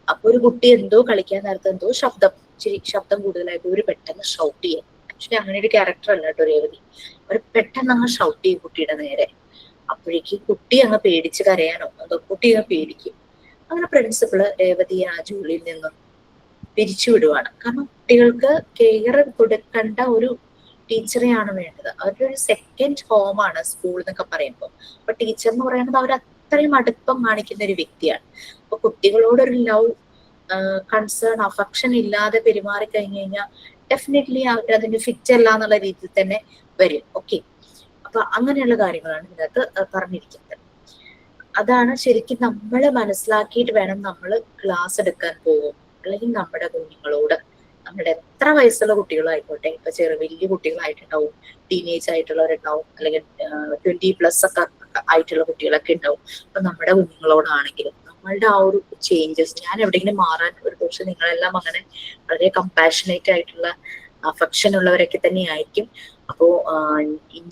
അപ്പൊ ഒരു കുട്ടി എന്തോ കളിക്കാൻ നേരത്തെ എന്തോ ശബ്ദം കൂടുതലായിട്ട് ഒരു പെട്ടെന്ന് ഷൗട്ട് ചെയ്യും. ആക്ച്വലി അങ്ങനെ ഒരു ക്യാരക്ടർ അല്ല കേട്ടോ രേവതി. അവർ പെട്ടെന്ന് അങ്ങ് ഷൗട്ട് ചെയ്യും കുട്ടിയുടെ നേരെ. അപ്പോഴേക്ക് കുട്ടി അങ്ങ് പേടിച്ച് കരയാനോ അതോ കുട്ടി അങ്ങ് പേടിക്കും. അങ്ങനെ പ്രിൻസിപ്പള് രേവതിയെ ആ ജോലിയിൽ നിന്നും പിരിച്ചുവിടുവാണ്. കാരണം കുട്ടികൾക്ക് കെയർ കൊടുക്കേണ്ട ഒരു ടീച്ചറെയാണ് വേണ്ടത്. അവരുടെ ഒരു സെക്കൻഡ് ഹോമാണ് സ്കൂൾ എന്നൊക്കെ പറയുമ്പോൾ. അപ്പൊ ടീച്ചർ എന്ന് പറയുന്നത് അവർ അത്രയും അടുപ്പം കാണിക്കുന്ന ഒരു വ്യക്തിയാണ്. അപ്പൊ കുട്ടികളോടൊരു ലവ്, കൺസേൺ, അഫക്ഷൻ ഇല്ലാതെ പെരുമാറി കഴിഞ്ഞു കഴിഞ്ഞാൽ ഡെഫിനറ്റ്ലി അവർ അതിന് ഫിറ്റ് അല്ല എന്നുള്ള രീതിയിൽ തന്നെ വരും. ഓക്കെ, അപ്പൊ അങ്ങനെയുള്ള കാര്യങ്ങളാണ് ഇതിനകത്ത് പറഞ്ഞിരിക്കുന്നത്. അതാണ് ശരിക്കും നമ്മൾ മനസ്സിലാക്കിയിട്ട് വേണം നമ്മൾ ക്ലാസ് എടുക്കാൻ പോകും. അല്ലെങ്കിൽ നമ്മുടെ കുഞ്ഞുങ്ങളോട്, നമ്മുടെ എത്ര വയസ്സുള്ള കുട്ടികളായിക്കോട്ടെ, ഇപ്പൊ വലിയ കുട്ടികളായിട്ടുണ്ടാവും, ടീനേജ് ആയിട്ടുള്ളവരുണ്ടാവും, അല്ലെങ്കിൽ 20+ ഒക്കെ ആയിട്ടുള്ള കുട്ടികളൊക്കെ ഉണ്ടാവും. അപ്പൊ നമ്മുടെ കുഞ്ഞുങ്ങളോടാണെങ്കിലും നമ്മളുടെ ആ ഒരു ചേഞ്ചസ്, ഞാൻ എവിടെയെങ്കിലും മാറാൻ ഒരു പക്ഷെ നിങ്ങളെല്ലാം അങ്ങനെ വളരെ കമ്പാഷനേറ്റ് ആയിട്ടുള്ള അഫക്ഷൻ ഉള്ളവരൊക്കെ തന്നെ ആയിരിക്കും. അപ്പോ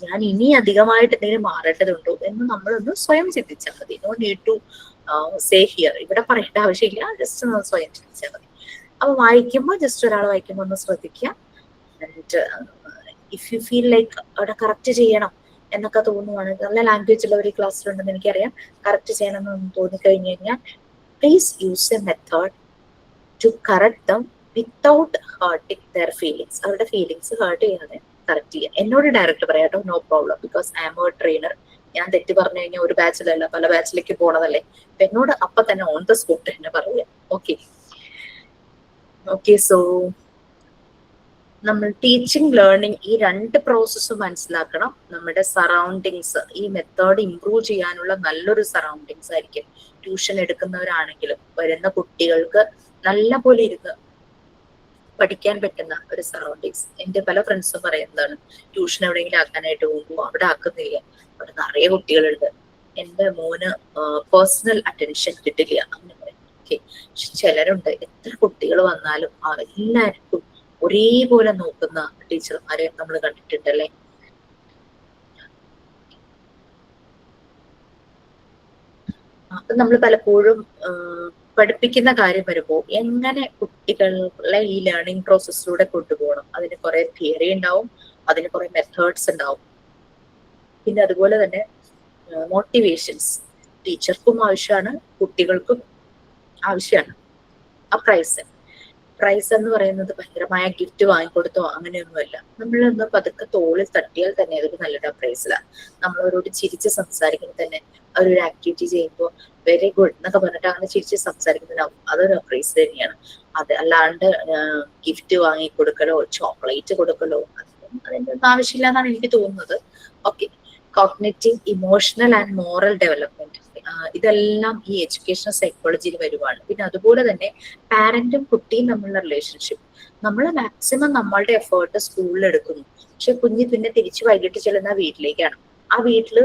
ഞാൻ ഇനി അധികമായിട്ട് എന്തെങ്കിലും മാറേണ്ടതുണ്ടോ എന്ന് നമ്മളൊന്ന് സ്വയം ചിന്തിച്ചാൽ മതി. No need to say here, ഇവിടെ പറയേണ്ട ആവശ്യമില്ല, ജസ്റ്റ് ഒന്ന് സ്വയം ചിന്തിച്ചാൽ മതി. അപ്പൊ വായിക്കുമ്പോൾ ജസ്റ്റ് ഒരാൾ വായിക്കുമ്പോൾ ഒന്ന് ശ്രദ്ധിക്കുക. ഇഫ് യു ഫീൽ ലൈക്ക് അവിടെ കറക്റ്റ് ചെയ്യണം എന്നൊക്കെ തോന്നുവാണെങ്കിൽ, നല്ല ലാംഗ്വേജ് ഉള്ള ഒരു ക്ലാസ്സിലുണ്ടെന്ന് എനിക്കറിയാം, കറക്റ്റ് ചെയ്യണം എന്ന് തോന്നിക്കഴിഞ്ഞു കഴിഞ്ഞാൽ please use a method to correct them without hurting their feelings. അവരുടെ ഫീലിങ്സ് ഹേർട്ട് ചെയ്യാതെ കറക്റ്റ് ചെയ്യുക. എന്നോട് ഡയറക്റ്റ് പറയാട്ടോ, no problem, because I am a trainer. ഞാൻ തെറ്റ് പറഞ്ഞു കഴിഞ്ഞാൽ ഒരു ബാച്ചിലല്ല പല ബാച്ചിലേക്ക് പോണതല്ലേ. അപ്പൊ എന്നോട് അപ്പൊ തന്നെ ഓൺ ദ സ്പോട്ട് തന്നെ പറയാം. Okay okay. സോ നമ്മൾ ടീച്ചിങ് ലേണിംഗ് ഈ രണ്ട് പ്രോസസ്സും മനസ്സിലാക്കണം. നമ്മുടെ സറൗണ്ടിങ്സ്, ഈ മെത്തേഡ് ഇംപ്രൂവ് ചെയ്യാനുള്ള നല്ലൊരു സറൗണ്ടിങ്സ് ആയിരിക്കും. ട്യൂഷൻ എടുക്കുന്നവരാണെങ്കിലും വരുന്ന കുട്ടികൾക്ക് നല്ല പോലെ ഇരുന്ന് പഠിക്കാൻ പറ്റുന്ന ഒരു സറൗണ്ടിങ്സ്. എന്റെ പല ഫ്രണ്ട്സും പറയുന്നതാണ്, ട്യൂഷൻ എവിടെയെങ്കിലും ആക്കാനായിട്ട് പോകുമ്പോൾ അവിടെ ആക്കുന്നില്ല, അവിടെ നിറയെ കുട്ടികളുണ്ട്, എന്റെ മോന് പേഴ്സണൽ അറ്റൻഷൻ കിട്ടില്ല അങ്ങനെ പറയും. ഓക്കെ, പക്ഷെ ചിലരുണ്ട് എത്ര കുട്ടികൾ വന്നാലും എല്ലാവർക്കും ഒരേപോലെ നോക്കുന്ന ടീച്ചർമാരെ നമ്മൾ കണ്ടിട്ടുണ്ടല്ലേ. അപ്പൊ നമ്മൾ പലപ്പോഴും പഠിപ്പിക്കുന്ന കാര്യം വരുമ്പോൾ എങ്ങനെ കുട്ടികളെ ഈ ലേണിംഗ് പ്രോസസ്സിലൂടെ കൊണ്ടുപോകണം, അതിന് കുറെ തിയറി ഉണ്ടാവും, അതിന് കുറെ മെത്തേഡ്സ് ഉണ്ടാവും. പിന്നെ അതുപോലെ തന്നെ മോട്ടിവേഷൻസ് ടീച്ചർക്കും ആവശ്യമാണ്, കുട്ടികൾക്കും ആവശ്യമാണ്. ആ പ്രൈസ് എന്ന് പറയുന്നത് ഭയങ്കരമായ ഗിഫ്റ്റ് വാങ്ങിക്കൊടുത്തോ അങ്ങനെയൊന്നുമല്ല. നമ്മളൊന്ന് പതുക്കെ തോളിൽ തട്ടിയാൽ തന്നെ അതൊരു നല്ലൊരു അപ്രൈസിലാണ്. നമ്മളവരോട് ചിരിച്ച് സംസാരിക്കുമ്പോൾ തന്നെ അവരൊരു ആക്ടിവിറ്റി ചെയ്യുമ്പോൾ വെരി ഗുഡ് എന്നൊക്കെ പറഞ്ഞിട്ട് അങ്ങനെ ചിരിച്ച് സംസാരിക്കുന്നതിനാവും അതൊരു അപ്രൈസ് തന്നെയാണ്. അത് അല്ലാണ്ട് ഗിഫ്റ്റ് വാങ്ങി കൊടുക്കലോ ചോക്ലേറ്റ് കൊടുക്കലോ അതിന്റെ ഒന്നും ആവശ്യമില്ല എന്നാണ് എനിക്ക് തോന്നുന്നത്. Okay, cognitive, emotional and moral development ഇതെല്ലാം ഈ എഡ്യൂക്കേഷണൽ സൈക്കോളജിയിൽ വരുവാണ്. പിന്നെ അതുപോലെ തന്നെ പാരന്റും കുട്ടിയും തമ്മിലുള്ള റിലേഷൻഷിപ്പ്. നമ്മൾ മാക്സിമം നമ്മളുടെ എഫേർട്ട് സ്കൂളിൽ എടുക്കുന്നു, പക്ഷെ കുഞ്ഞ് പിന്നെ തിരിച്ച് വൈകിട്ട് ചെല്ലുന്ന വീട്ടിലേക്കാണ്. ആ വീട്ടില്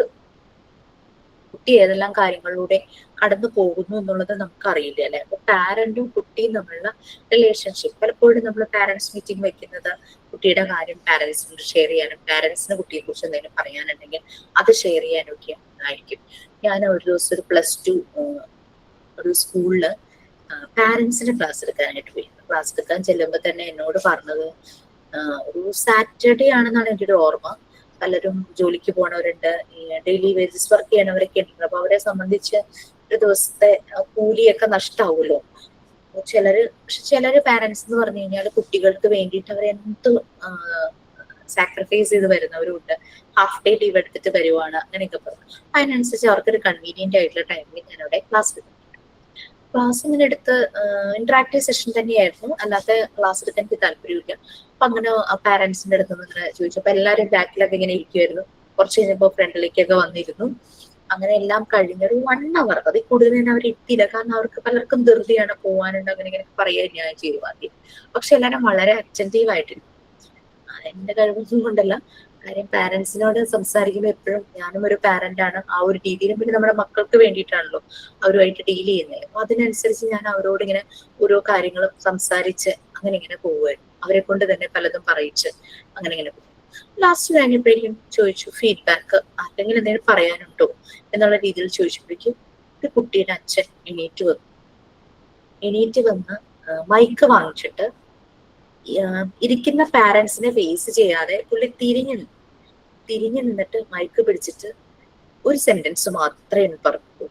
കുട്ടി ഏതെല്ലാം കാര്യങ്ങളിലൂടെ കടന്നു പോകുന്നു എന്നുള്ളത് നമുക്ക് അറിയില്ല അല്ലെ. അപ്പൊ പാരന്റും കുട്ടിയും തമ്മിലുള്ള റിലേഷൻഷിപ്പ് പലപ്പോഴും നമ്മൾ പാരന്റ്സ് മീറ്റിംഗ് വെക്കുന്നത് കുട്ടിയുടെ കാര്യം പാരന്റ്സിനോട് ഷെയർ ചെയ്യാനും, പാരന്റ്സിന് കുട്ടിയെ കുറിച്ച് എന്തെങ്കിലും പറയാനുണ്ടെങ്കിൽ അത് ഷെയർ ചെയ്യാനും ഒക്കെ ആയിരിക്കും. ഞാൻ ഒരു ദിവസം ഒരു +2 ഒരു സ്കൂളില് പാരന്റ്സിന് ക്ലാസ് എടുക്കാനായിട്ട് പോയി. ക്ലാസ് എടുക്കാൻ ചെല്ലുമ്പോൾ തന്നെ എന്നോട് പറഞ്ഞത്, ഒരു സാറ്റർഡേ ആണെന്നാണ് എൻ്റെ ഒരു ഓർമ്മ, പലരും ജോലിക്ക് പോണവരുണ്ട്, ഡെയിലി വേജസ് വർക്ക് ചെയ്യണവരൊക്കെ ഉണ്ട്. അപ്പൊ അവരെ സംബന്ധിച്ച് ഒരു ദിവസത്തെ കൂലിയൊക്കെ നഷ്ടാവുമല്ലോ. ചിലര് പാരന്റ്സ് എന്ന് പറഞ്ഞു കഴിഞ്ഞാൽ കുട്ടികൾക്ക് വേണ്ടിയിട്ട് അവരെന്ത് സാക്രിഫൈസ് ചെയ്ത് വരുന്നവരുണ്ട്. ഹാഫ് ഡേ ലീവ് എടുത്തിട്ട് വരുവാണ് അങ്ങനെയൊക്കെ പറഞ്ഞു. അതിനനുസരിച്ച് അവർക്കൊരു കൺവീനിയന്റ് ആയിട്ടുള്ള ടൈമിൽ ഞാൻ അവിടെ ക്ലാസ് എടുക്കും. ക്ലാസ് ഇങ്ങനെ എടുത്ത് ഇന്ററാക്റ്റീവ് സെഷൻ തന്നെയായിരുന്നു, അല്ലാത്ത ക്ലാസ് എടുക്കാൻ എനിക്ക് താല്പര്യമില്ല. അപ്പൊ അങ്ങനെ പാരന്റ്സിന്റെ അടുത്ത് നിന്ന് ഇങ്ങനെ ചോദിച്ചു. അപ്പൊ എല്ലാവരും ബാക്കിലൊക്കെ ഇങ്ങനെ ഇരിക്കുമായിരുന്നു. കുറച്ച് കഴിഞ്ഞപ്പോ ഫ്രണ്ടിലേക്കൊക്കെ വന്നിരുന്നു. അങ്ങനെ എല്ലാം കഴിഞ്ഞൊരു 1 hour, അതിൽ കൂടുതൽ തന്നെ അവർ എത്തിയില്ല. കാരണം അവർക്ക് പലർക്കും ധൃതിയാണ്, പോകാനുണ്ട്, അങ്ങനെ ഇങ്ങനെ പറയാൻ ഞാൻ ചെയ്തു ആദ്യം. പക്ഷെ എല്ലാവരും വളരെ അറ്റൻറ്റീവ് ആയിട്ടിരുന്നു. എന്റെ കഴിവൊന്നും കൊണ്ടല്ല, കാര്യം പാരന്റ്സിനോട് സംസാരിക്കുമ്പോൾ എപ്പോഴും ഞാനും ഒരു പാരന്റ് ആണ്, ആ ഒരു രീതിയിലും പിന്നെ നമ്മുടെ മക്കൾക്ക് വേണ്ടിയിട്ടാണല്ലോ അവരുമായിട്ട് ഡീൽ ചെയ്യുന്നത്. അപ്പൊ അതിനനുസരിച്ച് ഞാൻ അവരോട് ഇങ്ങനെ ഓരോ കാര്യങ്ങളും സംസാരിച്ച് അങ്ങനെ ഇങ്ങനെ പോവുമായിരുന്നു. അവരെ കൊണ്ട് തന്നെ പലതും പറയിച്ച് അങ്ങനെ ഇങ്ങനെ പോകും. ലാസ്റ്റ് കഴിഞ്ഞപ്പോഴേക്കും ചോദിച്ചു, ഫീഡ്ബാക്ക് ആർക്കെങ്കിലും എന്തെങ്കിലും പറയാനുണ്ടോ എന്നുള്ള രീതിയിൽ ചോദിച്ചപ്പോഴേക്കും ഒരു കുട്ടിയുടെ അച്ഛൻ എണീറ്റ് വന്ന് മൈക്ക് വാങ്ങിച്ചിട്ട് ഇരിക്കുന്ന പാരന്റ്സിനെ ഫേസ് ചെയ്യാതെ പുള്ളി തിരിഞ്ഞു നിന്നിട്ട് മൈക്ക് പിടിച്ചിട്ട് ഒരു സെന്റൻസ് മാത്രമേ പറഞ്ഞുള്ളൂ.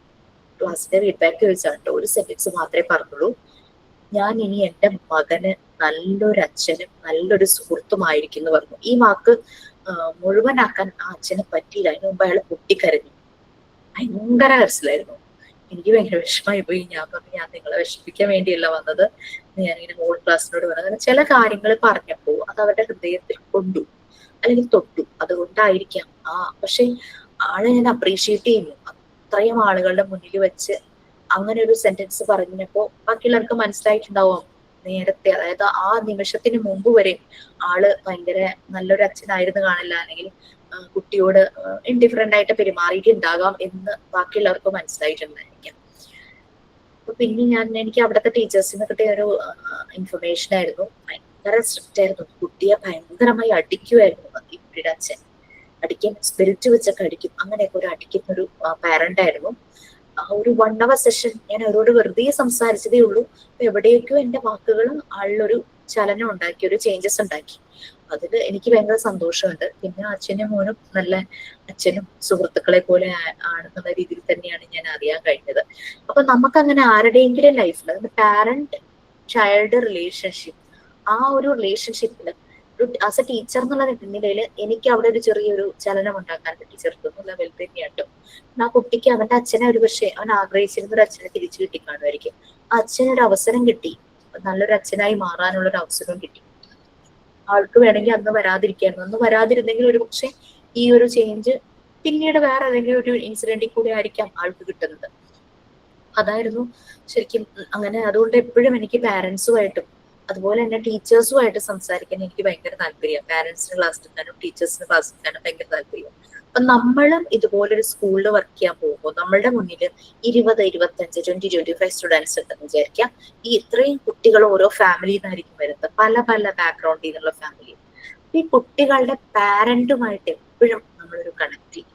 ക്ലാസ്സിന്റെ ഫീഡ്ബാക്ക് ചോദിച്ചാട്ടോ, ഒരു സെന്റൻസ് മാത്രമേ പറഞ്ഞുള്ളൂ, ഞാൻ ഇനി എന്റെ മകന് നല്ലൊരു അച്ഛനും നല്ലൊരു സുഹൃത്തുമായിരിക്കും എന്ന് പറഞ്ഞു. ഈ വാക്ക് മുഴുവനാക്കാൻ ആ അച്ഛന് പറ്റിയില്ല. അതിന് മുമ്പ് അയാൾ പൊട്ടിക്കരഞ്ഞു, ഭയങ്കര കരച്ചിലായിരുന്നു. എനിക്ക് ഭയങ്കര വിഷമമായി പോയി. ഞാൻ പറഞ്ഞു, ഞാൻ നിങ്ങളെ വിഷമിപ്പിക്കാൻ വേണ്ടിയല്ല വന്നത്, ഞാനിങ്ങനെ ഹോൾ ക്ലാസ്സിനോട് പറഞ്ഞു. അങ്ങനെ ചില കാര്യങ്ങൾ പറഞ്ഞപ്പോ അത് അവരുടെ ഹൃദയത്തിൽ കൊണ്ടു അല്ലെങ്കിൽ തൊട്ടു, അതുകൊണ്ടായിരിക്കാം. പക്ഷെ ആളെ ഞാൻ അപ്രീഷിയേറ്റ് ചെയ്യുന്നു. അത്രയും ആളുകളുടെ മുന്നിൽ വെച്ച് അങ്ങനെ ഒരു സെന്റൻസ് പറഞ്ഞപ്പോ ബാക്കിയുള്ളവർക്ക് മനസ്സിലായിട്ടുണ്ടാവും നേരത്തെ, അതായത് ആ നിമിഷത്തിന് മുമ്പ് വരെ ആള് ഭയങ്കര നല്ലൊരു അച്ഛനായിരുന്നു കാണില്ല, അല്ലെങ്കിൽ കുട്ടിയോട് ഇൻഡിഫറന്റ് ആയിട്ട് പെരുമാറിയിട്ടുണ്ടാകാം എന്ന് ബാക്കിയുള്ളവർക്ക് മനസ്സിലായിട്ടുണ്ടായിരിക്കാം. അപ്പൊ പിന്നെ എനിക്ക് അവിടുത്തെ ടീച്ചേഴ്സിന് കിട്ടിയ ഒരു ഇൻഫർമേഷൻ ആയിരുന്നു, ഭയങ്കര സ്ട്രിക്റ്റ് ആയിരുന്നു. കുട്ടിയെ ഭയങ്കരമായി അടിക്കുമായിരുന്നു ഈ കുട്ടിയുടെ അച്ഛൻ. അടിക്കാൻ സ്പിരിറ്റ് വെച്ചൊക്കെ അടിക്കും, അങ്ങനെയൊക്കെ ഒരു അടിക്കുന്ന ഒരു പാരന്റ് ആയിരുന്നു. ഒരു 1 hour സെഷൻ ഞാൻ അവരോട് വെറുതെ സംസാരിച്ചതേ ഉള്ളൂ. എവിടെയൊക്കെയോ എന്റെ വാക്കുകളും ആളിലൊരു ചലനം ഉണ്ടാക്കി, ഒരു ചേഞ്ചസ് ഉണ്ടാക്കി. അതിൽ എനിക്ക് ഭയങ്കര സന്തോഷമുണ്ട്. പിന്നെ അച്ഛനും മോനും നല്ല അച്ഛനും സുഹൃത്തുക്കളെ പോലെ ആണെന്നുള്ള രീതിയിൽ തന്നെയാണ് ഞാൻ അറിയാൻ കഴിഞ്ഞത്. അപ്പൊ നമുക്കങ്ങനെ ആരുടെയെങ്കിലും ലൈഫിൽ, അത് പാരന്റ് ചൈൽഡ് റിലേഷൻഷിപ്പ്, ആ ഒരു റിലേഷൻഷിപ്പിൽ ആസ് എ ടീച്ചർ എന്നുള്ള നിലയിൽ എനിക്ക് അവിടെ ഒരു ചെറിയൊരു ചലനം ഉണ്ടാക്കാൻ പറ്റി. ചെറുതൊന്നുള്ള വലുത് തന്നെയാട്ടോ. ആ കുട്ടിക്ക് അവന്റെ അച്ഛനെ ഒരു പക്ഷേ അവൻ ആഗ്രഹിച്ചിരുന്ന ഒരു അച്ഛനെ തിരിച്ചു കിട്ടി കാണുമായിരിക്കും. ആ അച്ഛനൊരു അവസരം കിട്ടി, നല്ലൊരു അച്ഛനായി മാറാനുള്ള ഒരു അവസരവും കിട്ടി. ആൾക്ക് വേണമെങ്കിൽ അന്ന് വരാതിരിക്കായിരുന്നു. അന്ന് വരാതിരുന്നെങ്കിൽ ഒരു പക്ഷെ ഈ ഒരു ചേഞ്ച് പിന്നീട് വേറെ ഏതെങ്കിലും ഒരു ഇൻസിഡന്റിൽ കൂടി ആയിരിക്കാം ആൾക്ക് കിട്ടുന്നത്. അതായിരുന്നു ശരിക്കും. അങ്ങനെ അതുകൊണ്ട് എപ്പോഴും എനിക്ക് പാരന്റ്സുമായിട്ടും അതുപോലെ തന്നെ ടീച്ചേഴ്സുമായിട്ട് സംസാരിക്കാൻ എനിക്ക് ഭയങ്കര താല്പര്യം. പാരന്റ്സിന് ക്ലാസ് എടുക്കാനും ടീച്ചേഴ്സിന് ക്ലാസ് എടുക്കാനും ഭയങ്കര താല്പര്യം. അപ്പൊ നമ്മളും ഇതുപോലൊരു സ്കൂളിൽ വർക്ക് ചെയ്യാൻ പോകുമ്പോൾ നമ്മളുടെ മുന്നിൽ 20, 25, 20, 25 സ്റ്റുഡൻസ് ഉണ്ടെന്ന് വിചാരിക്കാം. ഈ ഇത്രയും കുട്ടികൾ ഓരോ ഫാമിലിയിൽ നിന്നായിരിക്കും വരുന്നത്, പല പല ബാക്ക്ഗ്രൗണ്ടിൽ നിന്നുള്ള ഫാമിലി. ഈ കുട്ടികളുടെ പാരന്റുമായിട്ട് എപ്പോഴും നമ്മളൊരു കണക്ട് ചെയ്യും.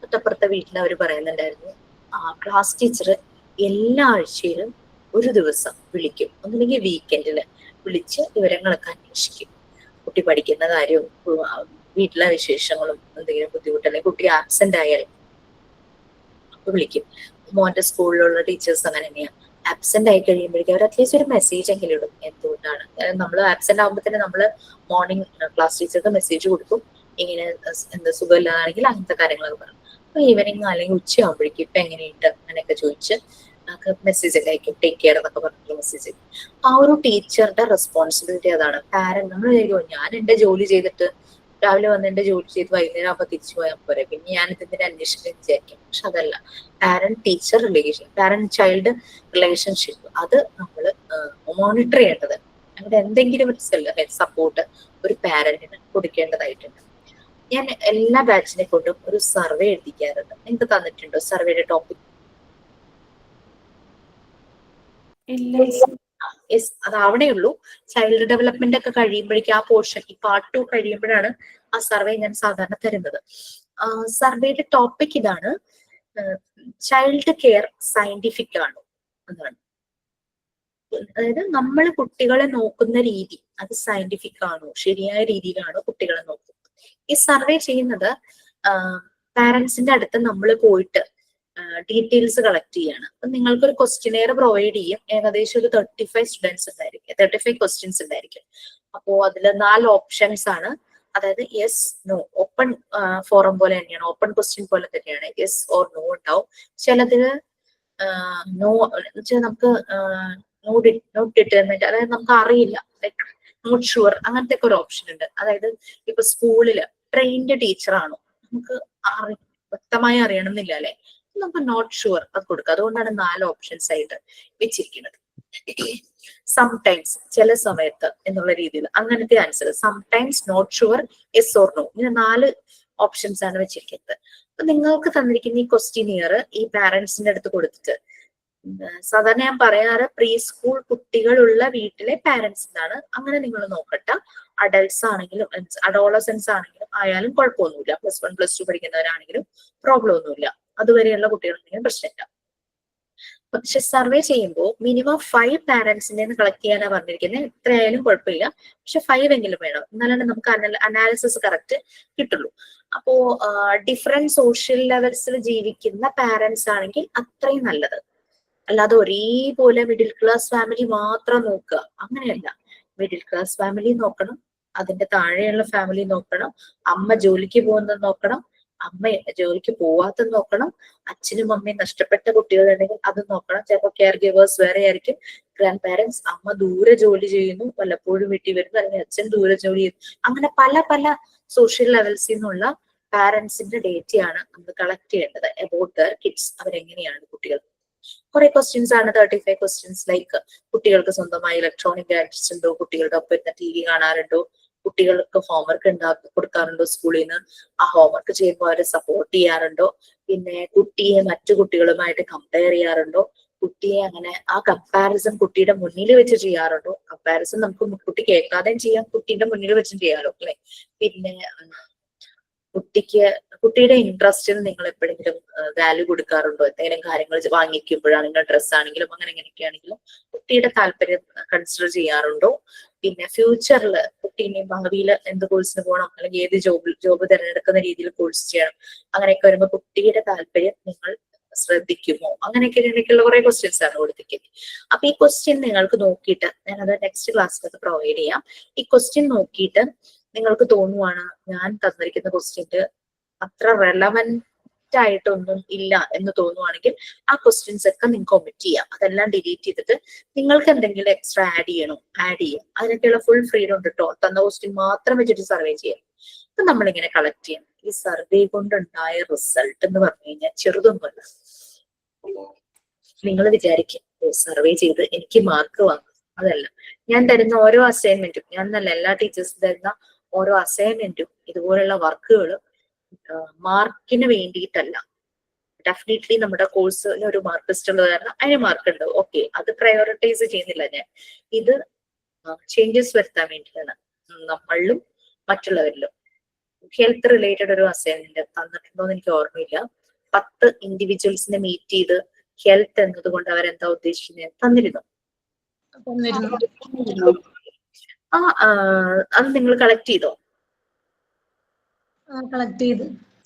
തൊട്ടപ്പുറത്തെ വീട്ടിൽ അവർ പറയുന്നുണ്ടായിരുന്നു, ക്ലാസ് ടീച്ചർ എല്ലാ ആഴ്ചയിലും ഒരു ദിവസം വിളിക്കും, ഒന്നില്ലെങ്കിൽ വീക്കെൻഡിൽ വിളിച്ച് വിവരങ്ങളൊക്കെ അന്വേഷിക്കും. കുട്ടി പഠിക്കുന്ന കാര്യവും വീട്ടിലെ വിശേഷങ്ങളും എന്തെങ്കിലും ബുദ്ധിമുട്ടല്ലെങ്കിൽ കുട്ടി ആബ്സെന്റ് ആയാലും വിളിക്കും. മോന്റെ സ്കൂളിലുള്ള ടീച്ചേഴ്സ് അങ്ങനെ തന്നെയാണ്. ആബ്സെന്റ് ആയി കഴിയുമ്പോഴേക്കും അവർ അറ്റ്ലീസ്റ്റ് ഒരു മെസ്സേജ് എങ്കിലും ഇടും. എന്തുകൊണ്ടാണ് നമ്മൾ ആബ്സെന്റ് ആകുമ്പോൾ തന്നെ നമ്മള് മോർണിംഗ് ക്ലാസ് ടീച്ചർക്ക് മെസ്സേജ് കൊടുക്കും, ഇങ്ങനെ എന്താ സുഖമില്ലാതാണെങ്കിൽ അങ്ങനത്തെ കാര്യങ്ങളൊക്കെ പറയും. അപ്പൊ ഈവനിങ് അല്ലെങ്കിൽ ഉച്ചയാകുമ്പോഴേക്കും ഇപ്പൊ എങ്ങനെയുണ്ട് അങ്ങനെയൊക്കെ ചോദിച്ച് മെസ്സേജ് ഒക്കെ അയക്കും. ടേക്ക് കെയർ എന്നൊക്കെ പറഞ്ഞിട്ടുള്ള മെസ്സേജ്. ആ ഒരു ടീച്ചറുടെ റെസ്പോൺസിബിലിറ്റി അതാണ്. പാരന്റ് നമ്മൾ വിചാരിക്കും ഞാൻ എന്റെ ജോലി ചെയ്തിട്ട് രാവിലെ വന്ന് എന്റെ ജോലി ചെയ്ത് വൈകുന്നേരം ആകുമ്പോൾ തിരിച്ചു പോയാൽ പോരെ, പിന്നെ ഞാൻ ഇതിന്റെ അന്വേഷണം വിചാരിക്കും. പക്ഷെ അതല്ല, parent teacher relation, parent child relationship അത് നമ്മൾ മോണിറ്റർ ചെയ്യേണ്ടത്. അങ്ങനെ എന്തെങ്കിലും ഒരു സപ്പോർട്ട് ഒരു പാരന്റിന് കൊടുക്കേണ്ടതായിട്ടുണ്ട്. ഞാൻ എല്ലാ ബാച്ചിനെ കൊണ്ടും ഒരു സർവേ എഴുതിക്കാറുണ്ട്. നിങ്ങൾക്ക് തന്നിട്ടുണ്ടോ സർവേയുടെ ടോപ്പിക്? യെസ്, അത് അവിടെ ഉള്ളൂ. ചൈൽഡ് ഡെവലപ്മെന്റ് ഒക്കെ കഴിയുമ്പോഴേക്കും ആ പോർഷൻ, ഈ പാർട്ട് 2 കഴിയുമ്പോഴാണ് ആ സർവേ ഞാൻ സാധാരണ തരുന്നത്. സർവേയുടെ ടോപ്പിക് ഇതാണ്, ചൈൽഡ് കെയർ സയന്റിഫിക് ആണോ എന്നാണ്. അതായത് നമ്മൾ കുട്ടികളെ നോക്കുന്ന രീതി അത് സയന്റിഫിക് ആണോ, ശരിയായ രീതിയിലാണോ കുട്ടികളെ നോക്കുന്നത്. ഈ സർവേ ചെയ്യുന്നത് പാരന്റ്സിന്റെ അടുത്ത് നമ്മൾ പോയിട്ട് ഡീറ്റെയിൽസ് കളക്ട് ചെയ്യാണ്. അപ്പൊ നിങ്ങൾക്കൊരു ക്വസ്റ്റ്യനെയർ പ്രൊവൈഡ് ചെയ്യും. ഏകദേശം ഒരു 35 സ്റ്റുഡൻസ് ഉണ്ടായിരിക്കും, 35 ക്വസ്റ്റ്യൻസ് ഉണ്ടായിരിക്കും. അപ്പോ അതിൽ 4 ഓപ്ഷൻസ് ആണ്. അതായത് യെസ്, നോ, ഓപ്പൺ ഫോറം പോലെ തന്നെയാണ്, ഓപ്പൺ ക്വസ്റ്റ്യൻ പോലെ തന്നെയാണ്. യെസ് ഓർ നോ ഉണ്ടാവും. ചിലതില് നോ വെച്ചാൽ നമുക്ക് നോട്ട് ഡിറ്റർമിൻഡ്, അതായത് നമുക്ക് അറിയില്ല, ലൈക്ക് നോട്ട് ഷുവർ, അങ്ങനത്തെ ഒക്കെ ഒരു ഓപ്ഷൻ ഉണ്ട്. അതായത് ഇപ്പൊ സ്കൂളില് ട്രെയിൻഡ് ടീച്ചർ ആണോ നമുക്ക് വ്യക്തമായി അറിയണം എന്നില്ല അല്ലെ, നമുക്ക് നോട്ട് ഷുവർ അത് കൊടുക്കുക. അതുകൊണ്ടാണ് 4 ഓപ്ഷൻസ് ആയിട്ട് വെച്ചിരിക്കുന്നത്. സംടൈംസ്, ചില സമയത്ത് എന്നുള്ള രീതിയിൽ അങ്ങനത്തെ answer. Sometimes, not sure, yes or no, ഇങ്ങനെ 4 ഓപ്ഷൻസ് ആണ് വെച്ചിരിക്കുന്നത്. അപ്പൊ നിങ്ങൾക്ക് തന്നിരിക്കുന്ന ഈ ക്വസ്റ്റ്യനിയർ ഈ പാരന്റ്സിന്റെ അടുത്ത് കൊടുത്തിട്ട്, സാധാരണ ഞാൻ പറയാറ് പ്രീ സ്കൂൾ കുട്ടികളുള്ള വീട്ടിലെ പാരന്റ്സ് എന്നാണ്. അങ്ങനെ നിങ്ങൾ നോക്കട്ടെ. അഡൽട്സ് ആണെങ്കിലും അഡോളസൻസ് ആണെങ്കിലും ആയാലും കുഴപ്പമൊന്നുമില്ല. +1 +2 പഠിക്കുന്നവരാണെങ്കിലും പ്രോബ്ലം ഒന്നുമില്ല. അതുവരെയുള്ള കുട്ടികളുണ്ടെങ്കിലും പ്രശ്നമില്ല. പക്ഷെ സർവേ ചെയ്യുമ്പോൾ മിനിമം 5 പാരന്റ്സിന്റെ കളക്ട് ചെയ്യാനാണ് പറഞ്ഞിരിക്കുന്നത്. എത്രയായാലും കുഴപ്പമില്ല, പക്ഷെ 5 എങ്കിലും വേണം, എന്നാലാണ് നമുക്ക് അനാലിസിസ് കറക്റ്റ് കിട്ടുള്ളൂ. അപ്പോ ഡിഫറെന്റ് സോഷ്യൽ ലെവൽസിൽ ജീവിക്കുന്ന പാരന്റ്സ് ആണെങ്കിൽ അത്രയും നല്ലത്. അല്ലാതെ ഒരേപോലെ മിഡിൽ ക്ലാസ് ഫാമിലി മാത്രം നോക്കുക, അങ്ങനെയല്ല. മിഡിൽ ക്ലാസ് ഫാമിലി നോക്കണം, അതിന്റെ താഴെയുള്ള ഫാമിലി നോക്കണം, അമ്മ ജോലിക്ക് പോകുന്നത് നോക്കണം, അമ്മ ജോലിക്ക് പോവാത്തത് നോക്കണം, അച്ഛനും അമ്മയും നഷ്ടപ്പെട്ട കുട്ടികളുണ്ടെങ്കിൽ അത് നോക്കണം. ചിലപ്പോൾ കെയർ ഗിവേഴ്സ് വേറെ ആയിരിക്കും, ഗ്രാൻഡ് പാരന്റ്സ്, അമ്മ ദൂരെ ജോലി ചെയ്യുന്നു, വല്ലപ്പോഴും വീട്ടിൽ വരുന്നു, അല്ലെങ്കിൽ അച്ഛൻ ദൂരെ ജോലി ചെയ്യുന്നു. അങ്ങനെ പല പല സോഷ്യൽ ലെവൽസിൽ നിന്നുള്ള പാരന്റ്സിന്റെ ഡേറ്റയാണ് നമ്മൾ കളക്ട് ചെയ്യേണ്ടത് അബൌട്ട് ദർ കിഡ്സ്. അവരെങ്ങനെയാണ് കുട്ടികൾ. കുറെ ക്വസ്റ്റ്യൻസ് ആണ്, 35 ക്വസ്റ്റ്യൻസ്. ലൈക്ക് കുട്ടികൾക്ക് സ്വന്തമായി ഇലക്ട്രോണിക് ഗാഡ്ജറ്റ്സ് ഉണ്ടോ, കുട്ടികളുടെ ഒപ്പം ഇരുന്ന് TV കാണാറുണ്ടോ, കുട്ടികൾക്ക് ഹോംവർക്ക് ഉണ്ടാക്കി കൊടുക്കാറുണ്ടോ സ്കൂളിൽ നിന്ന്, ആ ഹോംവർക്ക് ചെയ്യുമ്പോൾ അവരെ സപ്പോർട്ട് ചെയ്യാറുണ്ടോ, പിന്നെ കുട്ടിയെ മറ്റു കുട്ടികളുമായിട്ട് കമ്പയർ ചെയ്യാറുണ്ടോ, കുട്ടിയെ അങ്ങനെ ആ കമ്പാരിസൺ കുട്ടിയുടെ മുന്നിൽ വെച്ച് ചെയ്യാറുണ്ടോ. കമ്പാരിസൺ നമുക്ക് കുട്ടി കേൾക്കാതെയും ചെയ്യാം, കുട്ടിയുടെ മുന്നിൽ വെച്ചും ചെയ്യാറോ അല്ലെ. പിന്നെ കുട്ടിയുടെ ഇൻട്രസ്റ്റിന് നിങ്ങൾ എപ്പോഴെങ്കിലും വാല്യൂ കൊടുക്കാറുണ്ടോ, എന്തെങ്കിലും കാര്യങ്ങൾ വാങ്ങിക്കുമ്പോഴാണെങ്കിലും ഡ്രസ്സ് ആണെങ്കിലും അങ്ങനെ എങ്ങനെയൊക്കെയാണെങ്കിലും കുട്ടിയുടെ താല്പര്യം കൺസിഡർ ചെയ്യാറുണ്ടോ. പിന്നെ ഫ്യൂച്ചറിൽ കുട്ടീനെ ഭാവിയിൽ എന്ത് കോഴ്സിന് പോകണം, അല്ലെങ്കിൽ ഏത് ജോബ് തിരഞ്ഞെടുക്കുന്ന രീതിയിൽ കോഴ്സ് ചെയ്യണം, അങ്ങനെയൊക്കെ വരുമ്പോൾ കുട്ടിയുടെ താല്പര്യം നിങ്ങൾ ശ്രദ്ധിക്കുമോ, അങ്ങനെയൊക്കെയുള്ള കുറെ ക്വസ്റ്റ്യൻസ് ആണ് കൊടുത്തിരിക്കുന്നത്. അപ്പൊ ഈ ക്വസ്റ്റ്യൻ നിങ്ങൾക്ക് നോക്കിയിട്ട് ഞാനത് നെക്സ്റ്റ് ക്ലാസ്സിൽ അത് പ്രൊവൈഡ് ചെയ്യാം. ഈ ക്വസ്റ്റ്യൻ നോക്കിയിട്ട് നിങ്ങൾക്ക് തോന്നുവാണ് ഞാൻ തന്നിരിക്കുന്ന ക്വസ്റ്റ്യന് അത്ര റെലവന്റ് ആയിട്ടൊന്നും ഇല്ല എന്ന് തോന്നുവാണെങ്കിൽ ആ ക്വസ്റ്റ്യൻസ് ഒക്കെ നിങ്ങൾക്ക് ഒമിറ്റ് ചെയ്യാം. അതെല്ലാം ഡിലീറ്റ് ചെയ്തിട്ട് നിങ്ങൾക്ക് എന്തെങ്കിലും എക്സ്ട്രാ ആഡ് ചെയ്യാം. അതിനൊക്കെയുള്ള ഫുൾ ഫ്രീഡം ഉണ്ട് കേട്ടോ. തന്ന ക്വസ്റ്റ്യൻ മാത്രം വെച്ചിട്ട് സർവേ ചെയ്യാം. അപ്പൊ നമ്മളിങ്ങനെ കളക്ട് ചെയ്യാം. ഈ സർവേ കൊണ്ടുണ്ടായ റിസൾട്ട് എന്ന് പറഞ്ഞു കഴിഞ്ഞാൽ ചെറുതൊന്നുമല്ല. നിങ്ങൾ വിചാരിക്കും സർവേ ചെയ്ത് എനിക്ക് മാർക്ക് വാങ്ങും. അതല്ല, ഞാൻ തരുന്ന ഓരോ അസൈൻമെന്റും, ഞാൻ നല്ല എല്ലാ ടീച്ചേഴ്സും തരുന്ന ഓരോ അസൈൻമെന്റും ഇതുപോലുള്ള വർക്കുകൾ മാർക്കിന് വേണ്ടിയിട്ടല്ല. ഡെഫിനറ്റ്ലി നമ്മുടെ കോഴ്സിന് ഒരു മാർക്ക് ലിസ്റ്റ് ഉള്ളത് കാരണം അതിന് മാർക്ക് ഉണ്ട്. ഓക്കെ, അത് പ്രയോറിറ്റൈസ് ചെയ്യുന്നില്ല ഞാൻ. ഇത് ചേഞ്ചസ് വരുത്താൻ വേണ്ടിയിട്ടാണ് നമ്മളിലും മറ്റുള്ളവരിലും. ഹെൽത്ത് റിലേറ്റഡ് ഒരു അസൈൻമെന്റ് തന്നിട്ടുണ്ടോ എന്ന് എനിക്ക് ഓർമ്മയില്ല. 10 ഇൻഡിവിജ്വൽസിനെ മീറ്റ് ചെയ്ത് ഹെൽത്ത് എന്നതുകൊണ്ട് അവരെന്താ ഉദ്ദേശിക്കുന്നത് തന്നിരുന്നു. അത് നിങ്ങൾ കളക്ട് ചെയ്തോ? കളക്ട്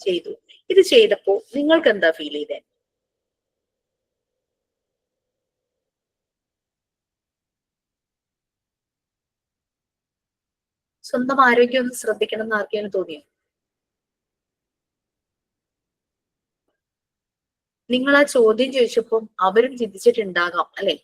ചെയ്തു. ഇത് ചെയ്തപ്പോ നിങ്ങൾക്ക് എന്താ ഫീൽ ചെയ്തേ? സ്വന്തം ആരോഗ്യം ഒന്ന് ശ്രദ്ധിക്കണം എന്ന് ആർക്കെങ്കിലും തോന്നിയോ? നിങ്ങൾ ആ ചോദ്യം ചോദിച്ചപ്പോൾ അവരും ചിന്തിച്ചിട്ടുണ്ടാകാം അല്ലെ?